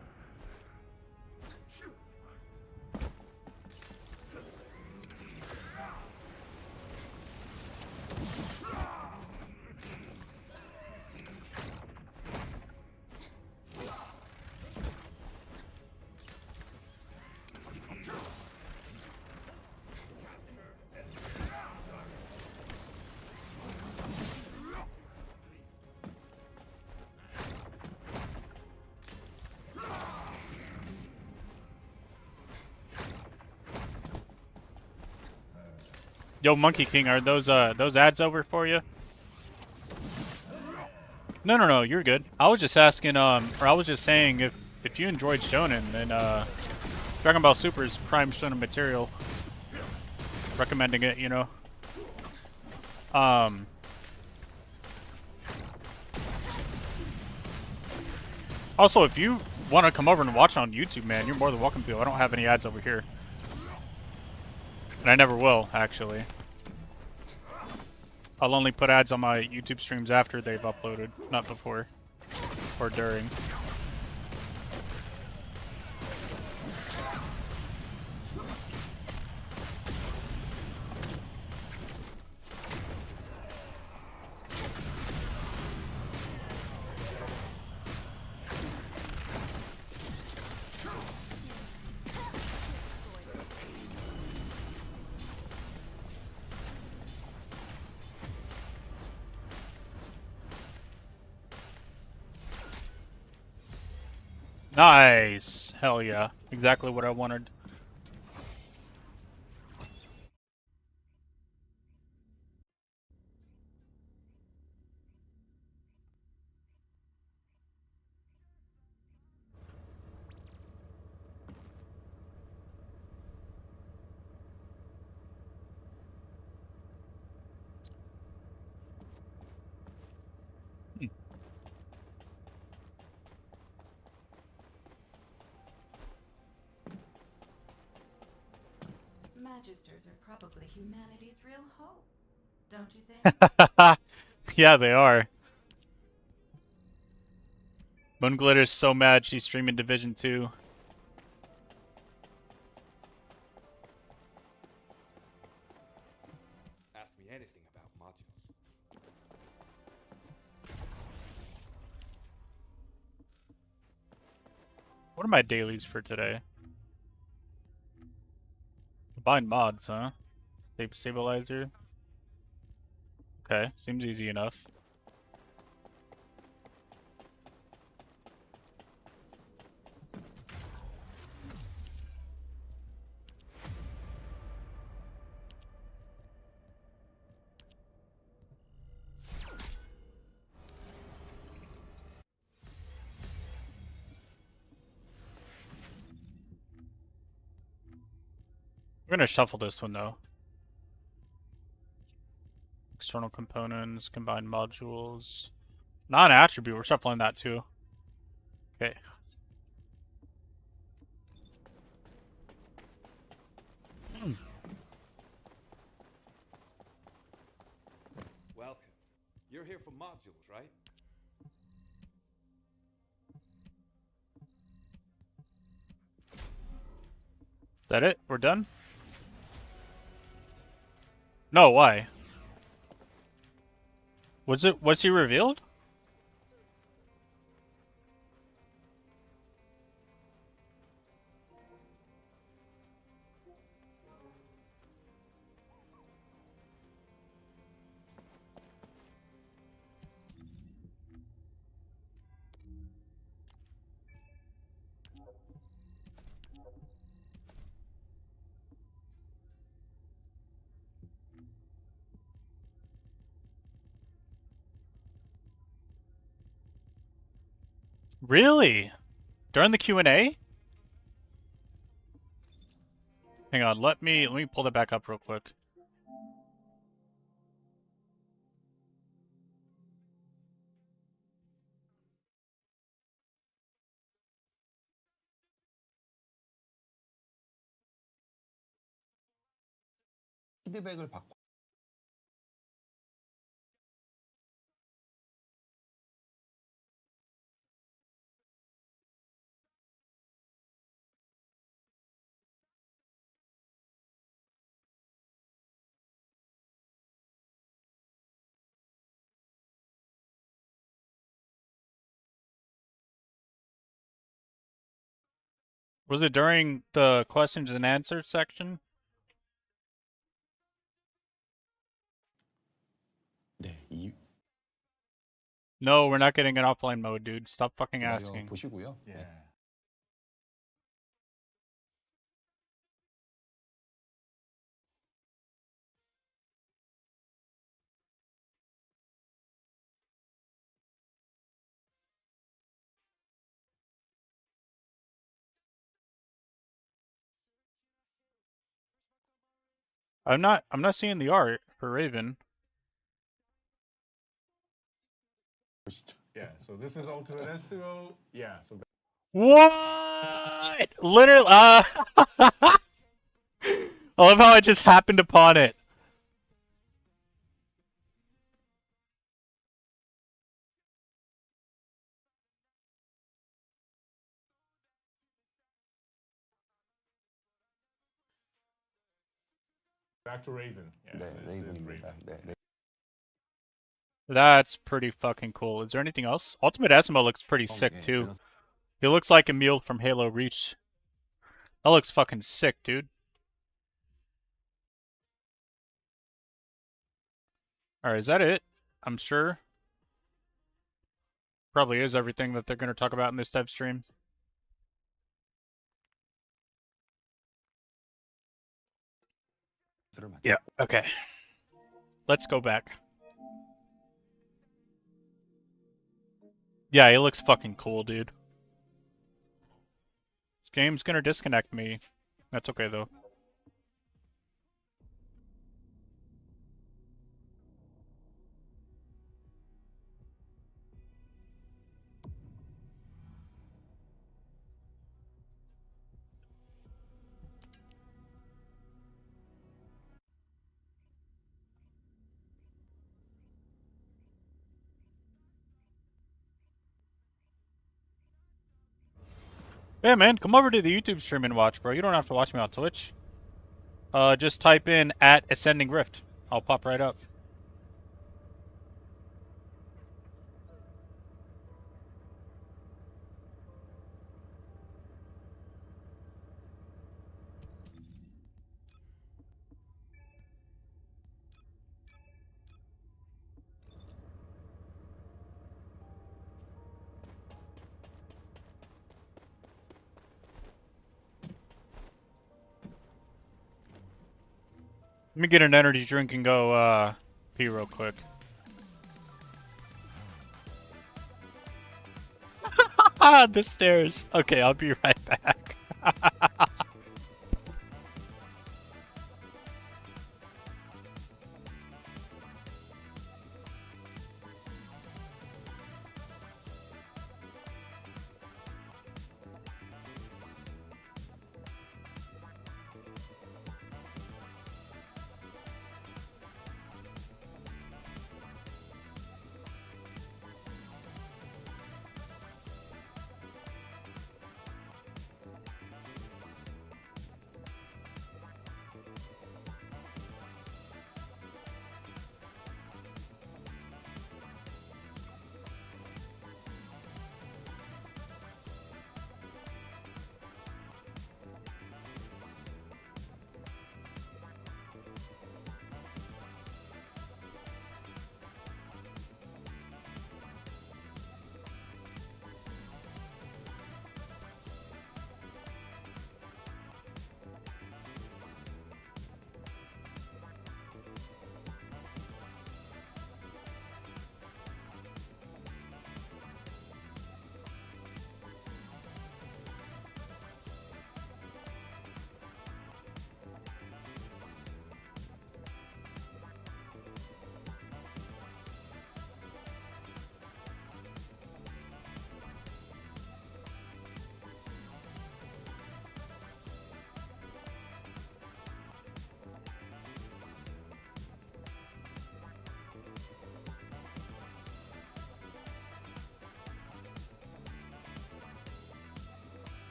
Yo, Monkey King, are those ads over for you? No, you're good. I was just asking, or I was just saying, if you enjoyed Shonen, then Dragon Ball Super is prime Shonen material. Recommending it, you know. Also, if you want to come over and watch on YouTube, man, you're more than welcome to. I don't have any ads over here. And I never will, actually. I'll only put ads on my YouTube streams after they've uploaded, not before or during. Nice. Hell yeah. Exactly what I wanted. Magisters are probably humanity's real hope, don't you think? Yeah, they are. Moonglitter's so mad she's streaming Division 2. Ask me anything about modules. What are my dailies for today? Combine mods, huh? Tape stabilizer. Okay, seems easy enough. We're gonna shuffle this one though. External components, combine modules. Non-attribute, we're shuffling that too. Okay. Welcome. You're here for modules, right? Is that it? We're done? No, why? Was he revealed? Really? During the Q&A? Hang on, let me pull that back up real quick. 피드백을 받고 Was it during the questions and answers section? 네, 이 No, we're not getting an offline mode, dude. Stop fucking 기다려 asking. 보시고요. Yeah. 네. I'm not seeing the art for Raven. 보시죠. Yeah. So this is Ultimate SEO. Yeah. So What? Literally, I love how I just happened upon it. back to Raven. Yeah. 네, This is 레이븐입니다. Raven. 네, That's pretty fucking cool. Is there anything else? Ultimate Esmo looks pretty sick 예, too. 밸런스 He looks like Emil from Halo Reach. That looks fucking sick, dude. Alright, is that it? I'm sure. Probably is everything that they're going to talk about in this dev stream. Yeah. Okay. Let's go back. Yeah, he looks fucking cool, dude. This game's gonna disconnect me. That's okay, though. Yeah, man, come over to the YouTube stream and watch, bro. You don't have to watch me on Twitch. Just type in @Ascending Rift. I'll pop right up. Let me get an energy drink and go pee real quick. The stairs. Okay, I'll be right back.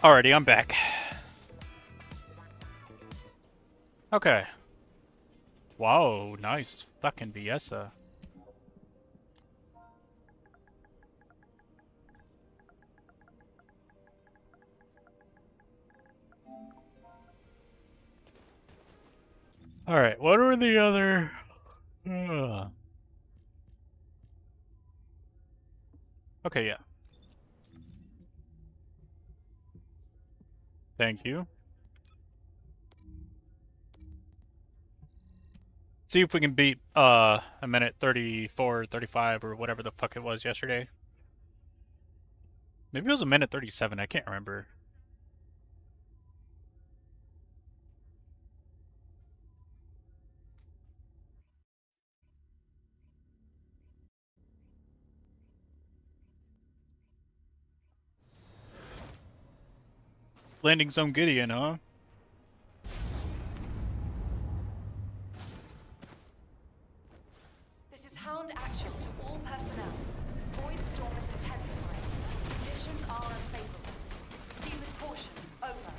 Alrighty, I'm back. Okay. Wow, nice fucking Biesa. Alright, what are the other... Okay, yeah. Thank you. See if we can beat a minute 34, 35, or whatever the fuck it was yesterday. Maybe it was a minute 37, I can't remember. Landing zone Gideon, huh? This is Hound action to all personnel. Void storm is intensifying. Conditions are unfavorable. Proceed with caution. Over.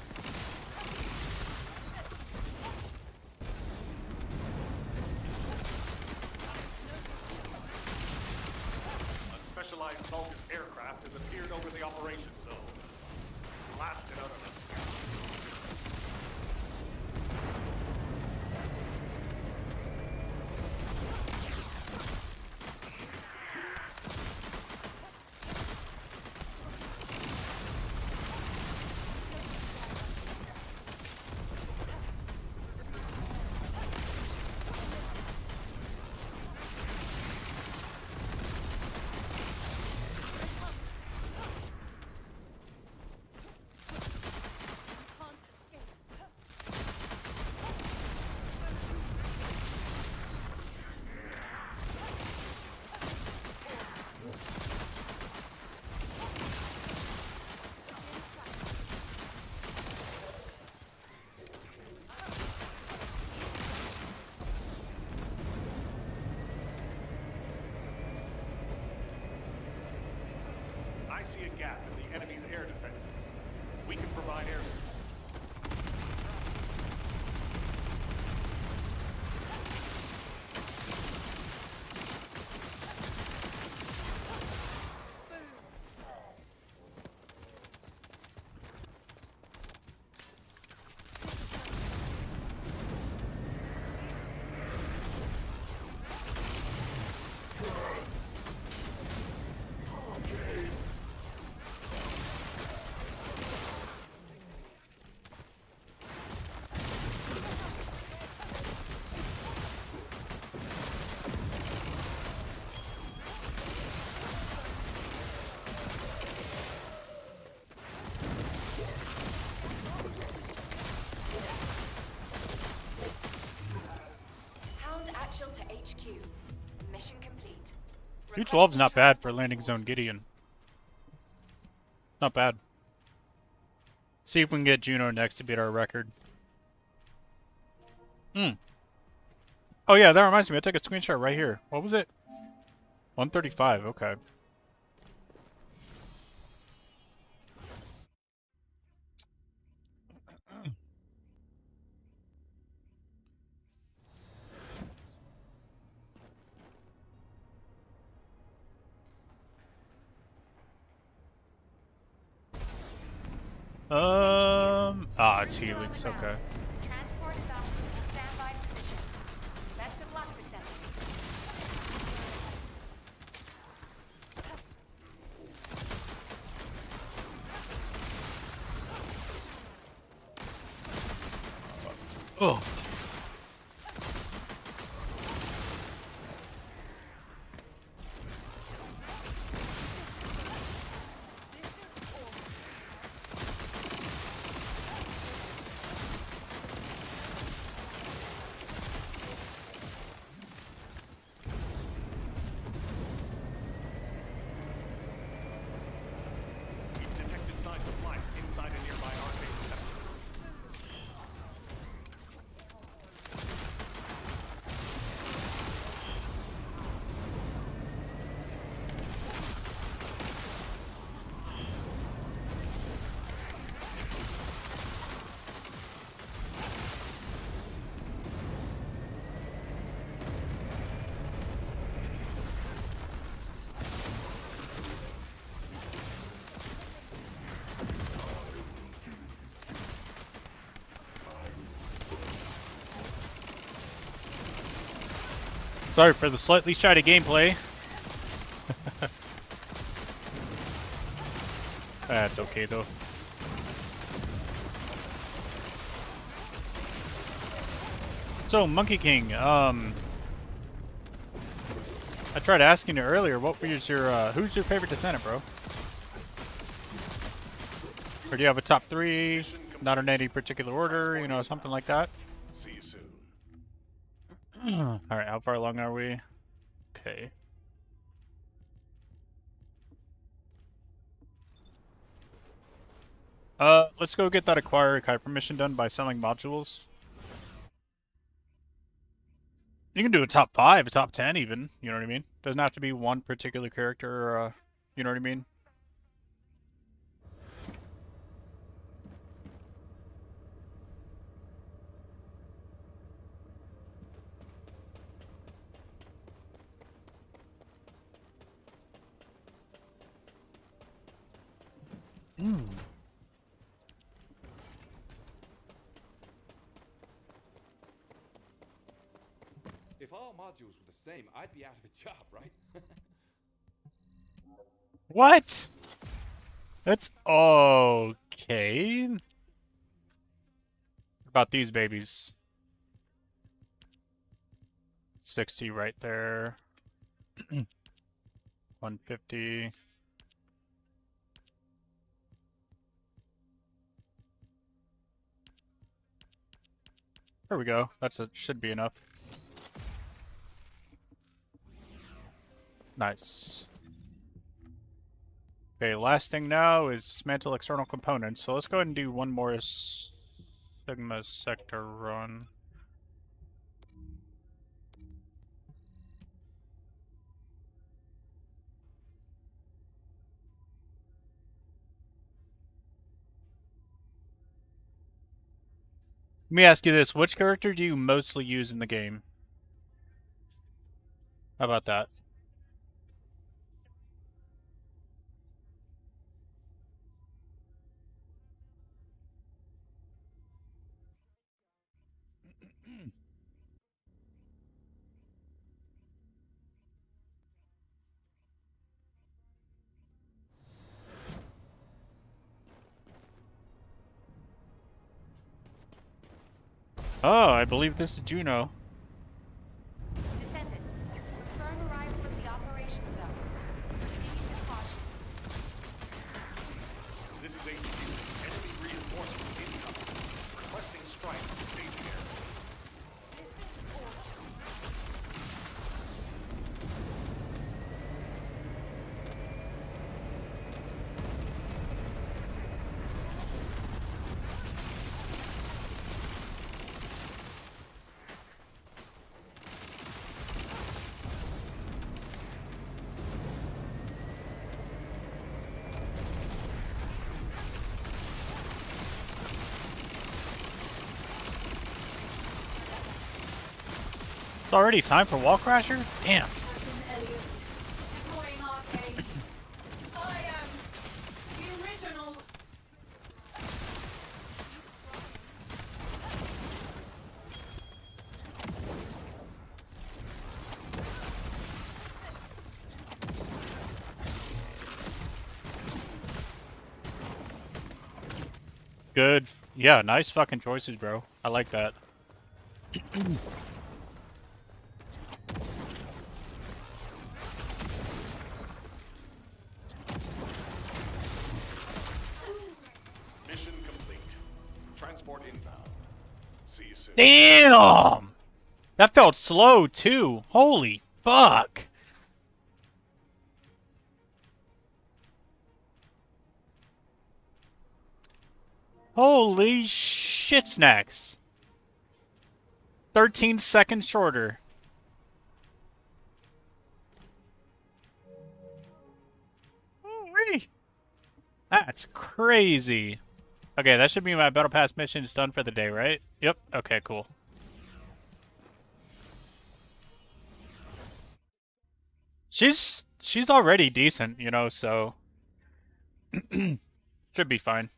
A specialized Vulgus aircraft has appeared over the the operation zone. Blast it out of the sky. I see a gap in the enemy's air defenses. We can provide air support. Hound actual to HQ. Mission complete. 212's not bad for landing zone Gideon. Not bad. See if we can get Juno next to beat our record. Oh yeah, that reminds me. I took a screenshot right here. What was it? 135. Okay. It's Helix. Okay. Transport is up. Standby position. Best of luck with them. Oh. We've detected signs of life inside a nearby arcade receptor. Sorry for the slightly shoddy gameplay. That's okay though. So, Monkey King, I tried asking you earlier, what was your, who's your favorite descendant, bro? Or do you have a top 3, not in any particular order, you know, something like that? See you soon. Alright, how far along are we? Okay. Let's go get that acquire Kuiper mission done by selling modules. You can do a top 5, a top 10 even, you know what I mean? Doesn't have to be one particular character, you know what I mean? If all modules were the same, I'd be out of a job, right? What? That's okay. What about these babies? 60 right there. 150. There we go. Should be enough. Nice. Okay, last thing now is dismantle external components. So let's go ahead and do one more Sigma sector run. Let me ask you this, which character do you mostly use in the game? How about that? Oh, I believe this is Juno. Descendant, confirm arrival of the operation zone. Proceed with caution. This is HQ. Enemy reinforcements incoming. Requesting strike to staging area. This is order. It's already time for Wall Crasher? Damn. Deploying arcade. I am the original. Good. Yeah, nice fucking choices, bro. I like that. Mission complete. Transport inbound. See you soon. Damn! That felt slow, too. Holy fuck. Holy shit snacks. 13 seconds shorter. Holy. That's crazy. Okay, that should be my Battle Pass missions done for the day, right? Yep. Okay, cool. She's already decent, you know, so should be fine.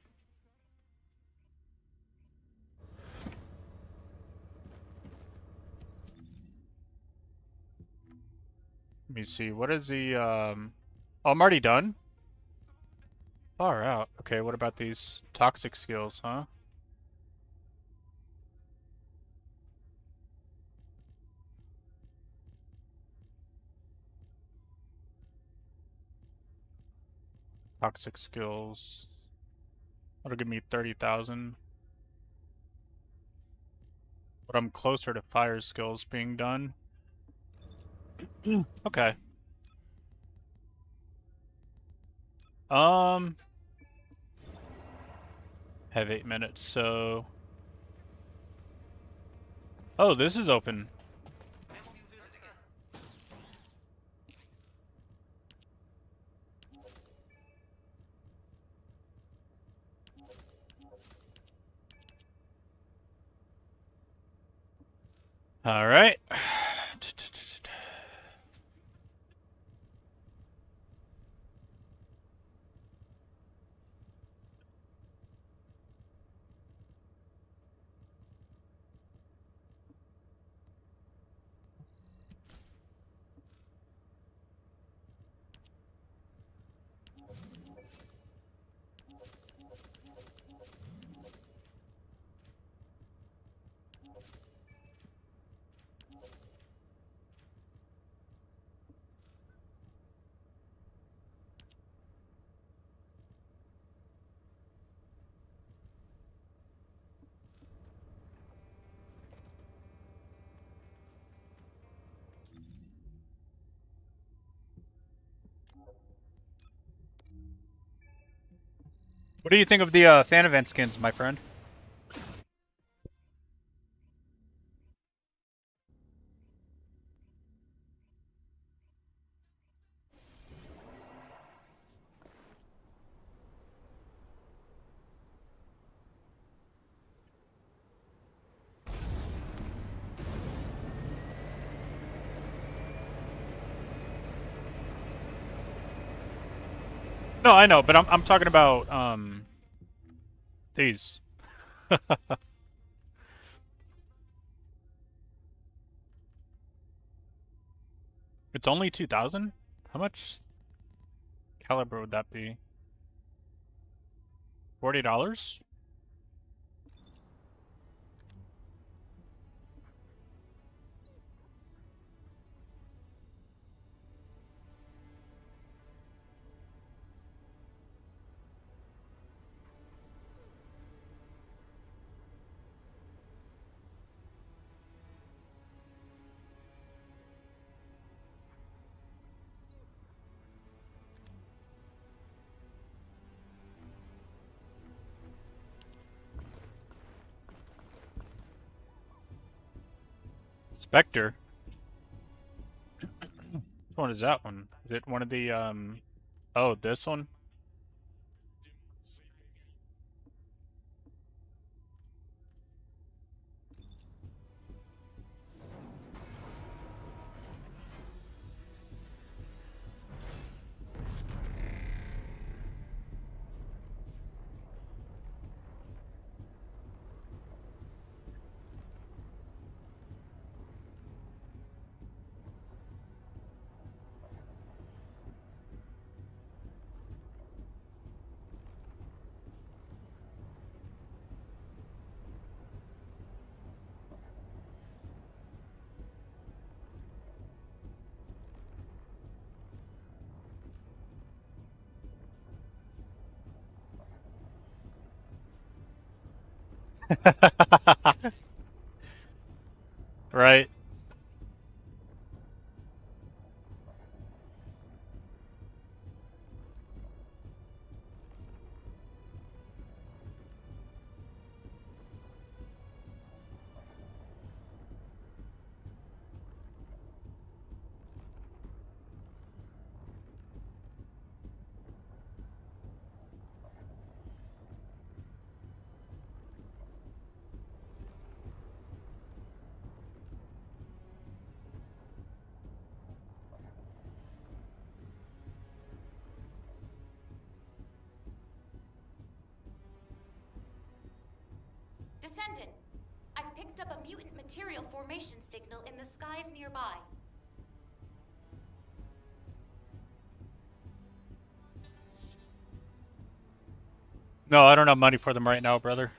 Let me see. What is the Oh, I'm already done? Far out. Okay, what about these toxic skills, huh? Toxic skills. That'll give me 30,000. But I'm closer to fire skills being done. Okay. Have 8 minutes, so... Oh, this is open. All right. What do you think of the fan event skins, my friend? No, I know, but I'm talking about these. It's only 2,000? How much caliber would that be? $40? Spectre? Which one is that one? Is it one of the oh, this one? Right. Descendant, I've picked up a mutant material formation signal in the skies nearby. No, I don't have money for them right now, brother.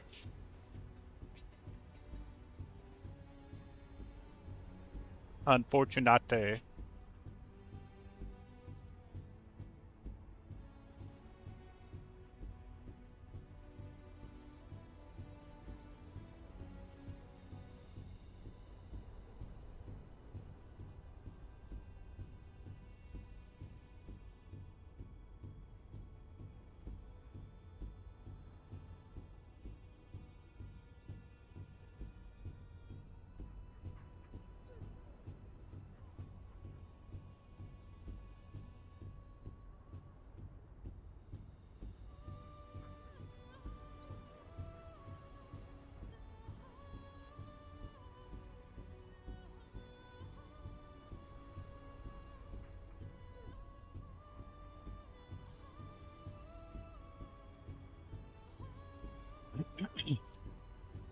Unfortunate.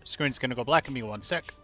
Screen's gonna go black in me 1 sec.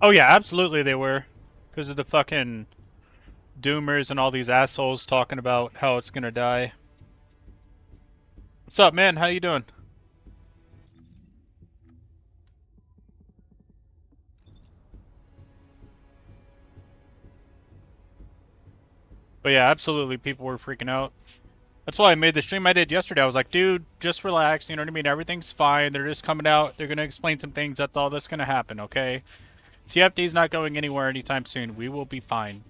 Oh yeah, absolutely they were. Because of the fucking doomers and all these assholes talking about how it's gonna die. What's up, man? How you doing? But yeah, absolutely people were freaking out. That's why I made the stream I did yesterday. I was like, dude, just relax, you know what I mean? Everything's fine. They're just coming out. They're gonna explain some things. That's all that's gonna happen, okay? TFD's not going anywhere anytime soon. We will be fine.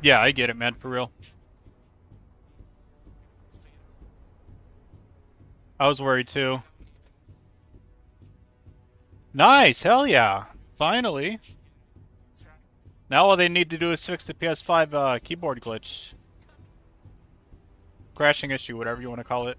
Yeah, I get it, man, for real. I was worried too. Nice, hell yeah. Finally. Now all they need to do is fix the PS5 keyboard glitch. Crashing issue, whatever you want to call it.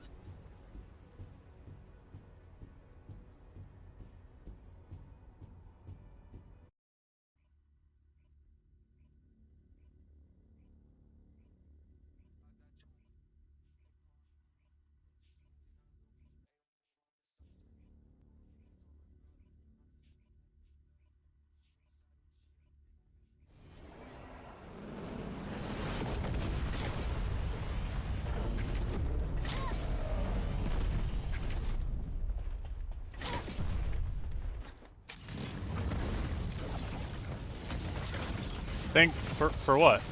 Think for what?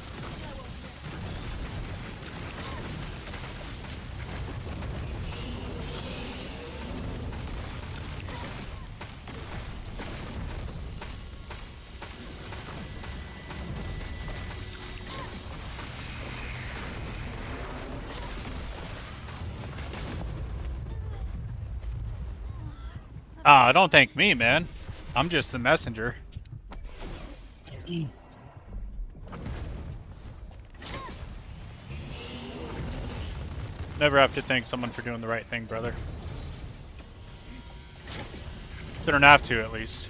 Ah, don't thank me, man. I'm just the messenger. Never have to thank someone for doing the right thing, brother. They don't have to, at least.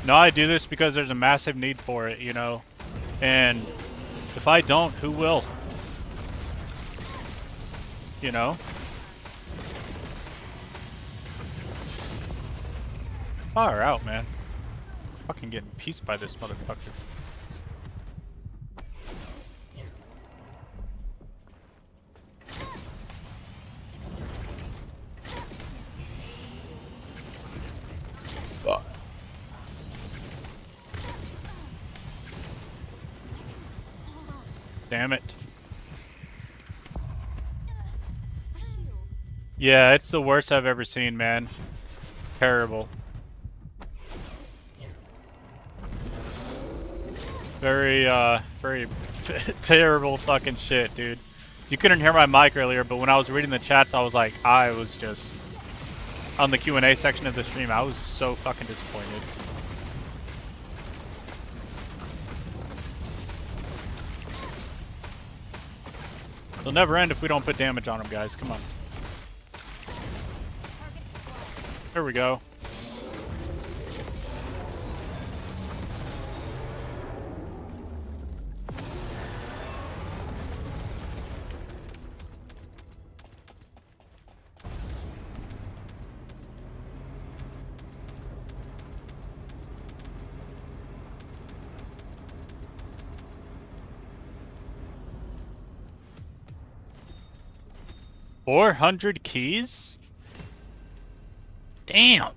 No, I do this because there's a massive need for it, you know? And if I don't, who will? You know? Far out, man. Fucking getting pieced by this motherfucker. Damn it. Yeah, it's the worst I've ever seen, man. Terrible. Very terrible fucking shit, dude. You couldn't hear my mic earlier, but when I was reading the chats, I was like, I was just... On the Q&A section of the stream, I was so fucking disappointed. It'll never end if we don't put damage on them, guys. Come on. There we go. $400 keys? Damn.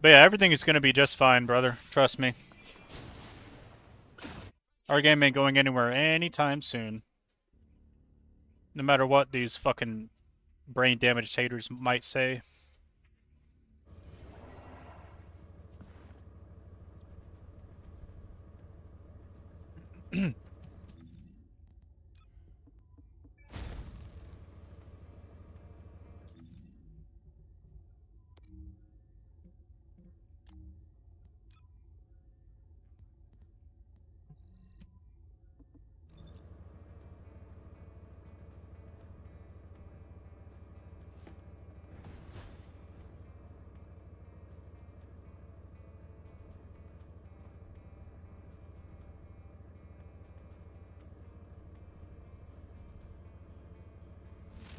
But yeah, everything is gonna be just fine, brother. Trust me. Our game ain't going anywhere anytime soon. No matter what these fucking brain damaged haters might say.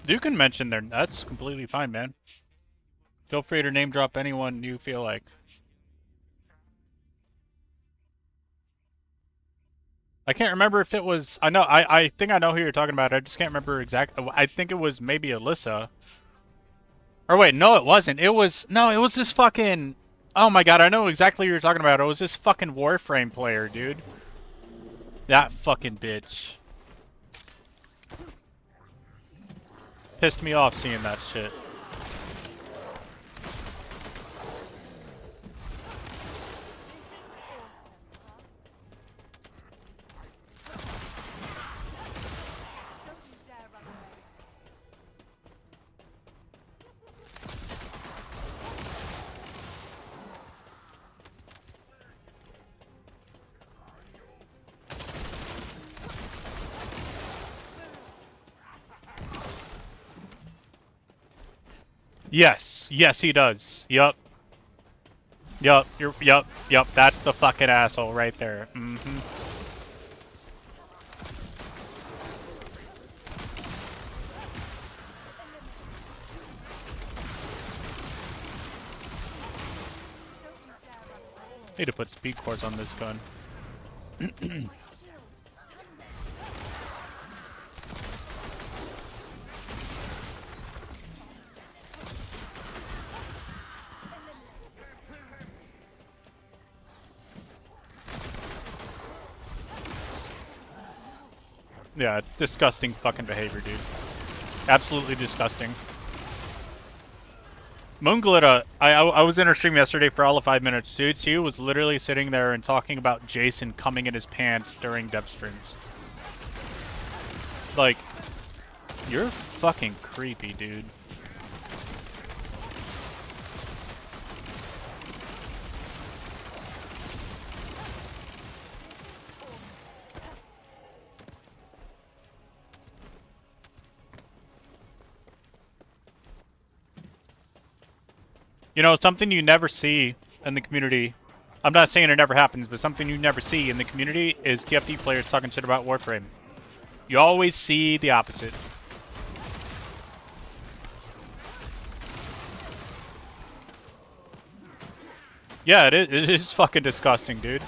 You can mention their. That's completely fine, man. Feel free to name drop anyone you feel like. I can't remember if it was. I know. I think I know who you're talking about. I just can't remember exactly. I think it was maybe Alyssa. Or wait, no, it wasn't. It was no. It was this fucking. Oh my god, I know exactly who you're talking about. It was this fucking Warframe player, dude. That fucking bitch. Pissed me off seeing that shit. Yes. Yes, he does. Yup. Yup. Yup. That's the fucking asshole right there. Mm-hmm. Need to put speed cores on this gun. Yeah, it's disgusting fucking behavior, dude. Absolutely disgusting. Moonglitta, I was in her stream yesterday for all of 5 minutes, dude. She was literally sitting there and talking about Jason coming in his pants during dev streams. Like, you're fucking creepy, dude. You know, something you never see in the community, I'm not saying it never happens, but something you never see in the community is TFT players talking shit about Warframe. You always see the opposite. Yeah, it is fucking disgusting, dude.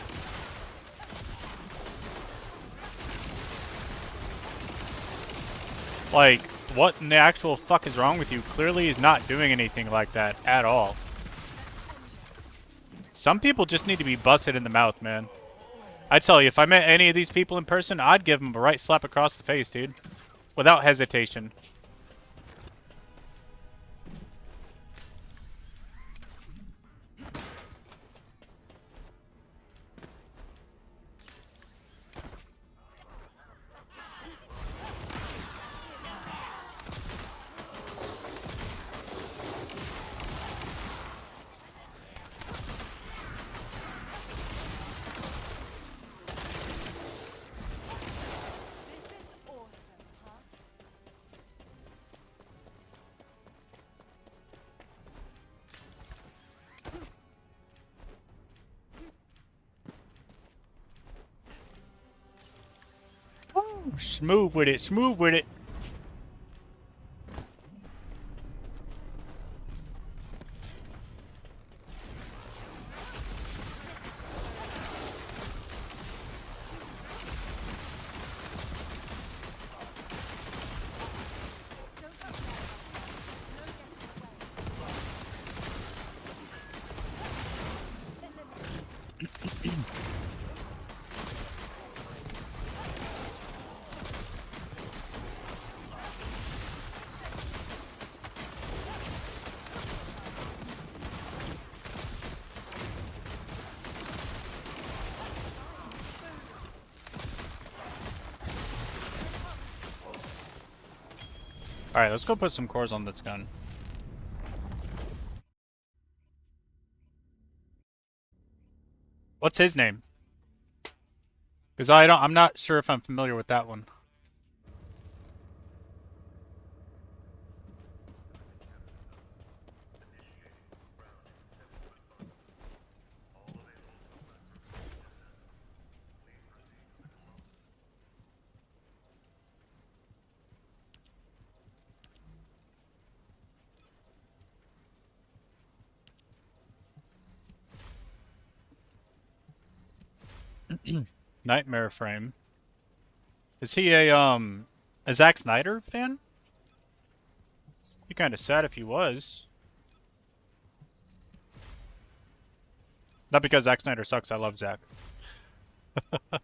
Like, what in the actual fuck is wrong with you? Clearly he's not doing anything like that at all. Some people just need to be busted in the mouth, man. I tell you, if I met any of these people in person, I'd give them a right slap across the face, dude. Without hesitation. Smooth with it, smooth with it. Alright, let's go put some cores on this gun. What's his name? Because I'm not sure if I'm familiar with that one. Nightmare Frame. Is he a Zack Snyder fan? Be kind of sad if he was. Not because Zack Snyder sucks. I love Zack. Come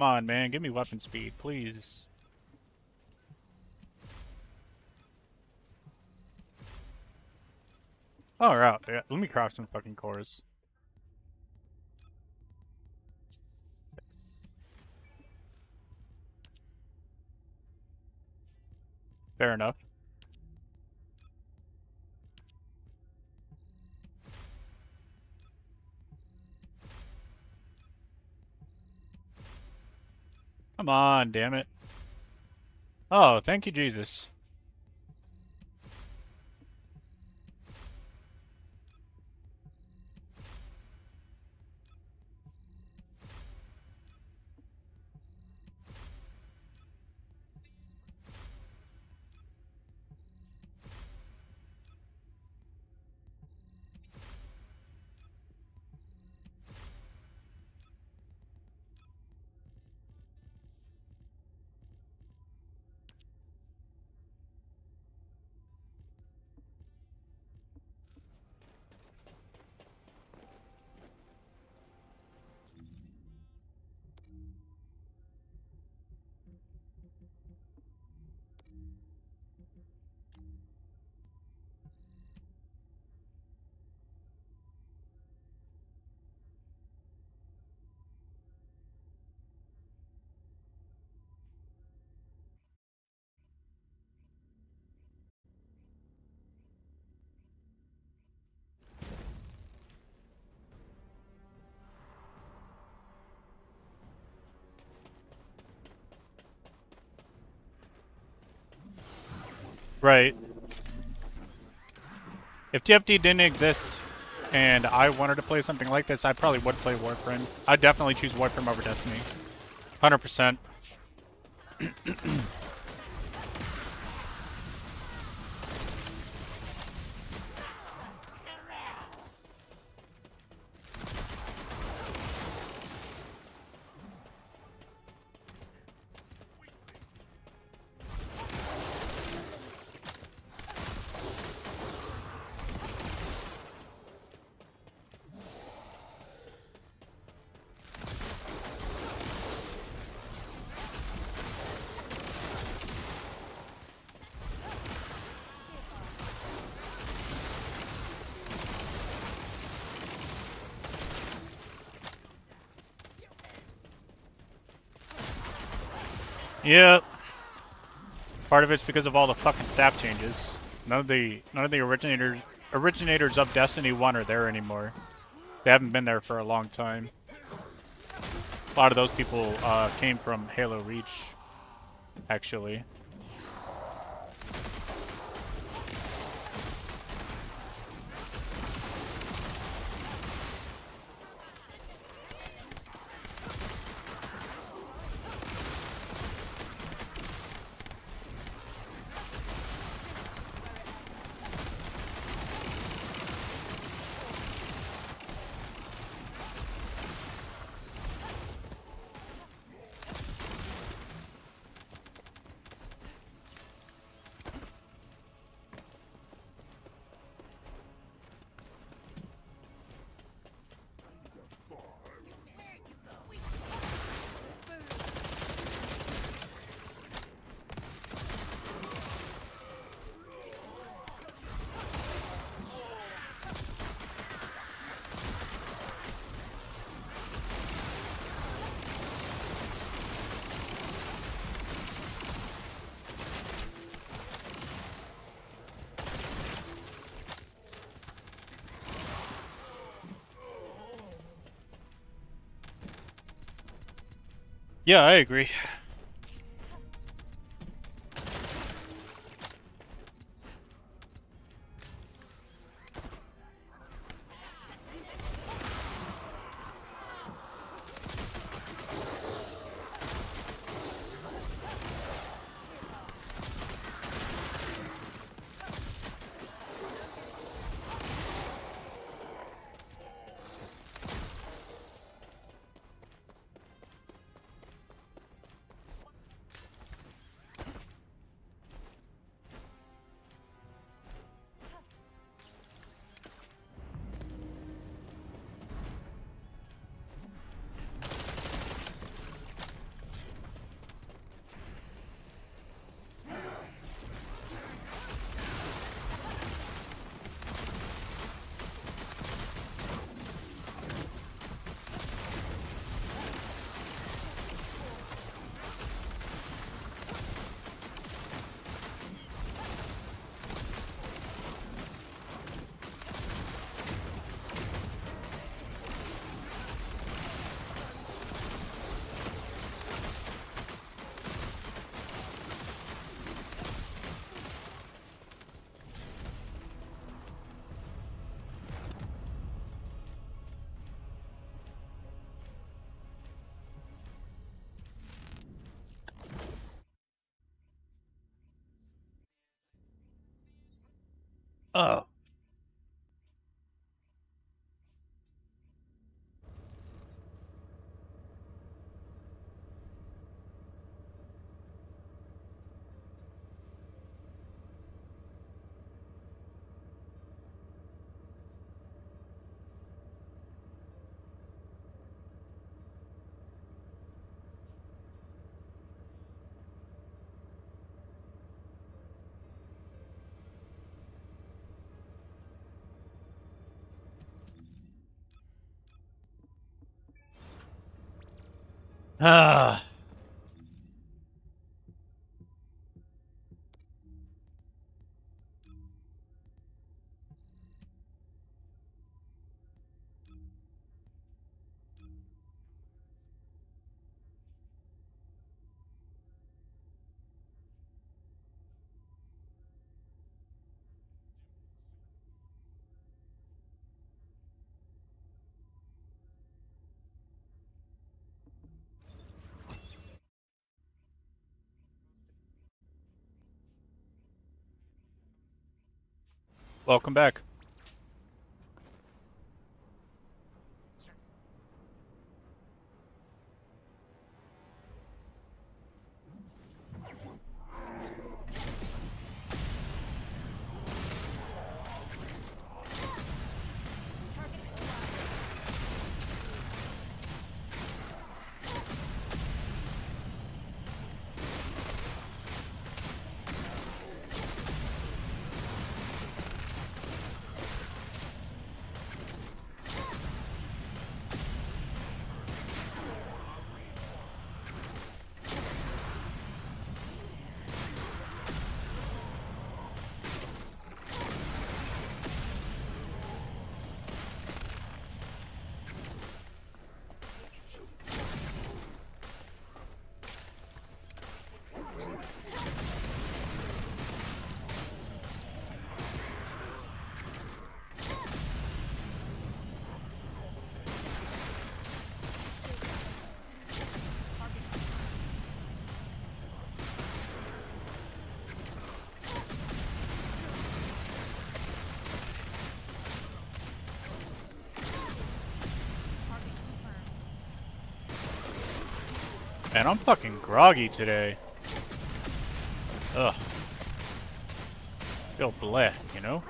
on, man. Give me weapon speed, please. Oh, we're out. Yeah, let me craft some fucking cores. Fair enough. Come on, damn it. Oh, thank you, Jesus. Right. If TFT didn't exist and I wanted to play something like this, I probably would play Warframe. I'd definitely choose Warframe over Destiny. 100%. Yep. Part of it's because of all the fucking staff changes. None of the originators of Destiny 1 are there anymore. They haven't been there for a long time. A lot of those people came from Halo Reach, actually. Yeah, I agree. Oh. Ah. Welcome back. Man, I'm fucking groggy today. Ugh. Feel bleh, you know?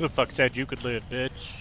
Who the fuck said you could live, bitch?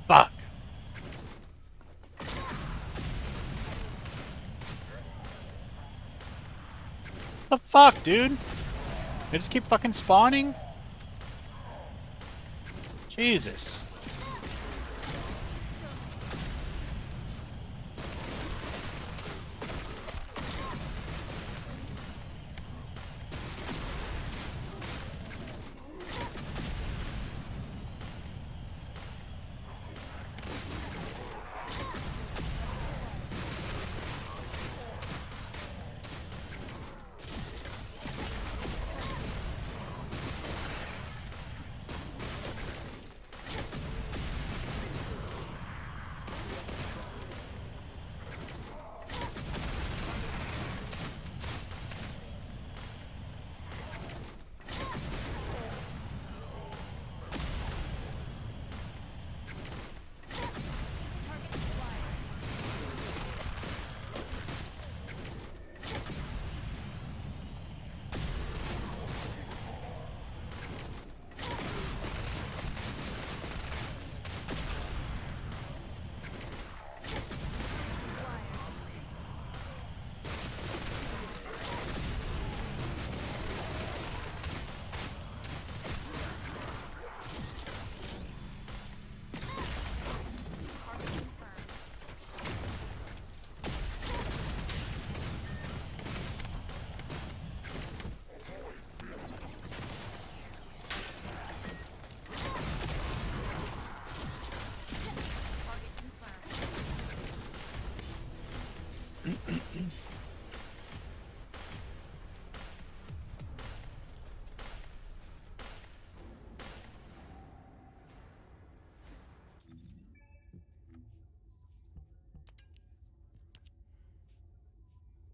Fuck. The fuck, dude? They just keep fucking spawning? Jesus.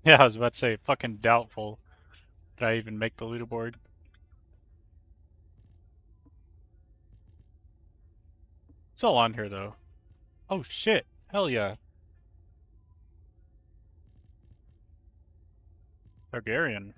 Yeah, I was about to say, fucking doubtful. Did I even make the leaderboard? It's all on here, though. Oh, shit. Hell yeah. Targaryen.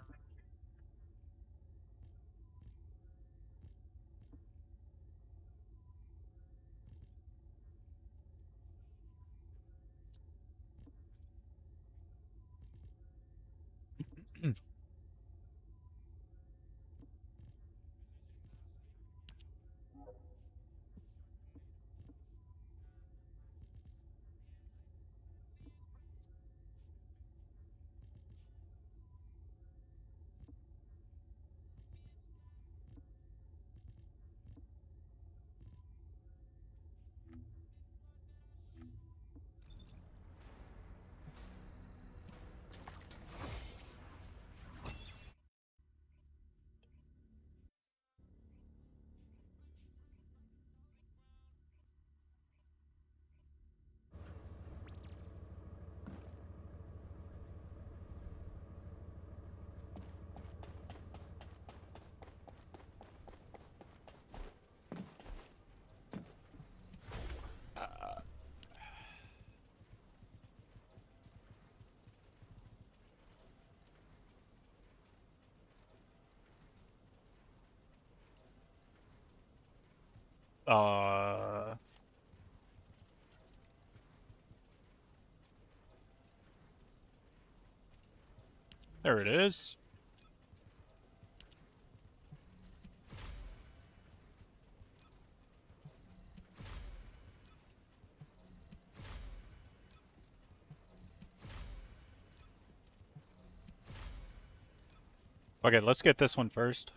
Uh... There it is. Okay, let's get this one first.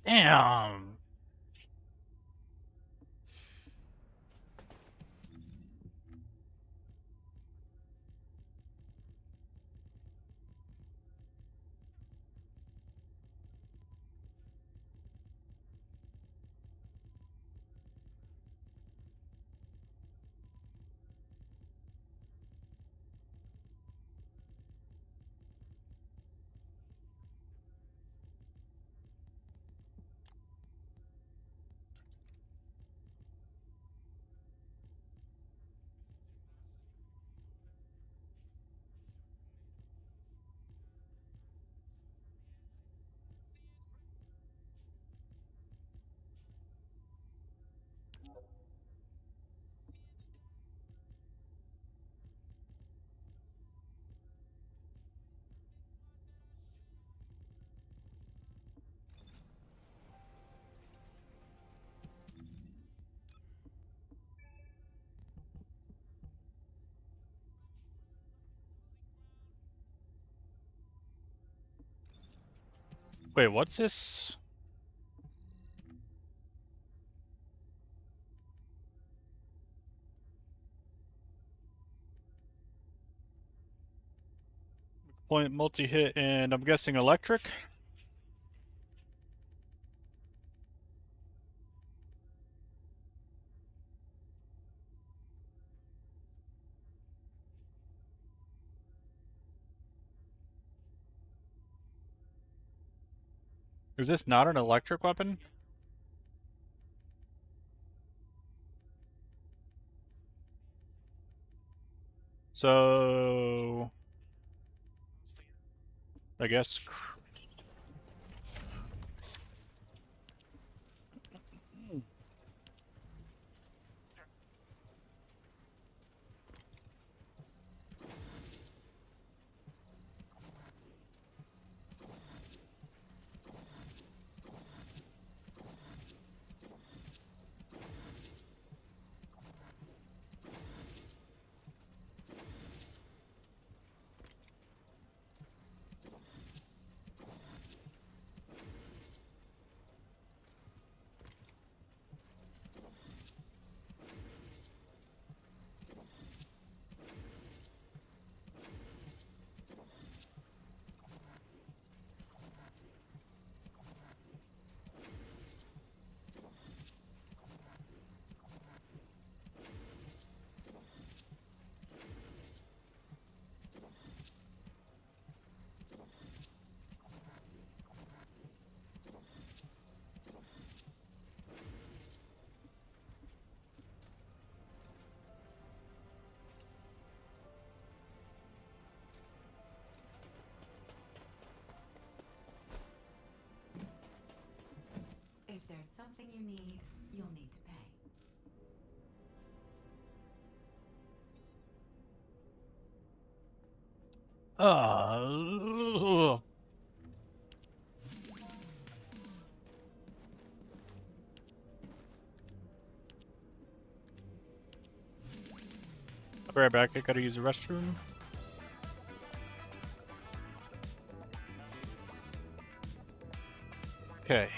Damn. Wait, what's this? Point multi-hit, and I'm guessing electric? Is this not an electric weapon? So... I guess... If there's something you need, you'll need to pay. I'll be right back, I gotta use the restroom. Okay.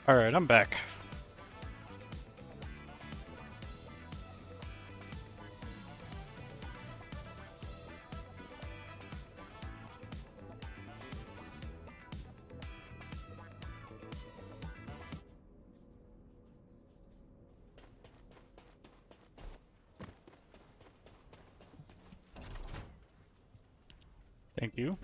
Alright, I'm back. Thank you.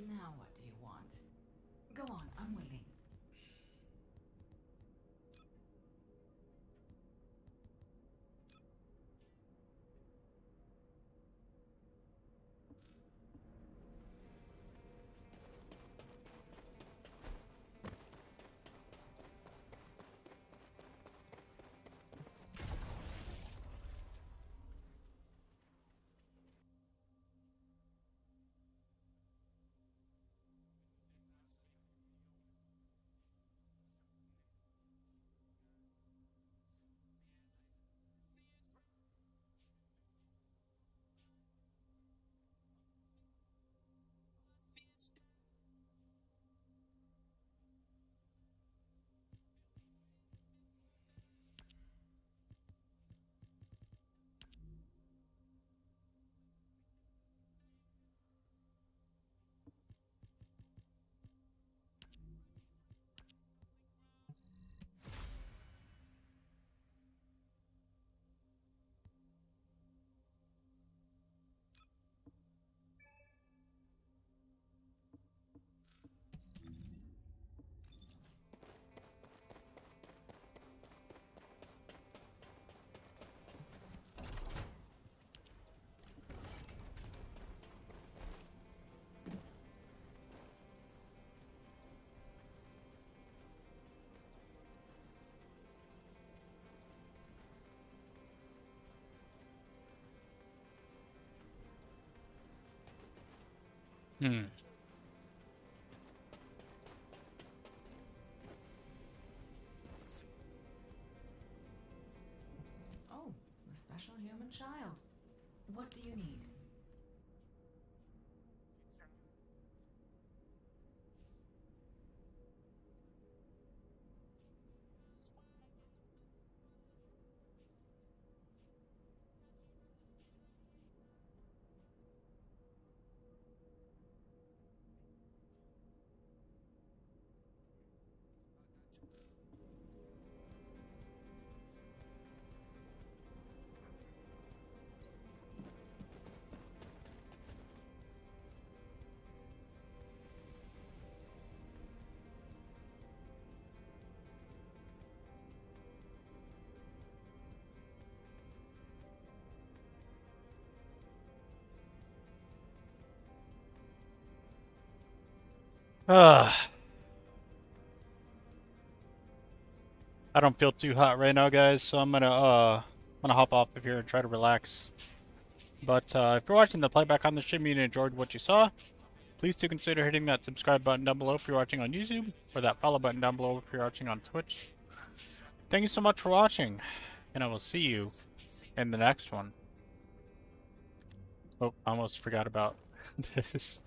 Now what do you want? Go on, I'm waiting. Hmm. Oh, the special human child. What do you need? I don't feel too hot right now, guys, so I'm gonna hop off of here and try to relax. But if you're watching the playback on the stream and you enjoyed what you saw, please do consider hitting that subscribe button down below if you're watching on YouTube, or that follow button down below if you're watching on Twitch. Thank you so much for watching, and I will see you in the next one. Oh, I almost forgot about this.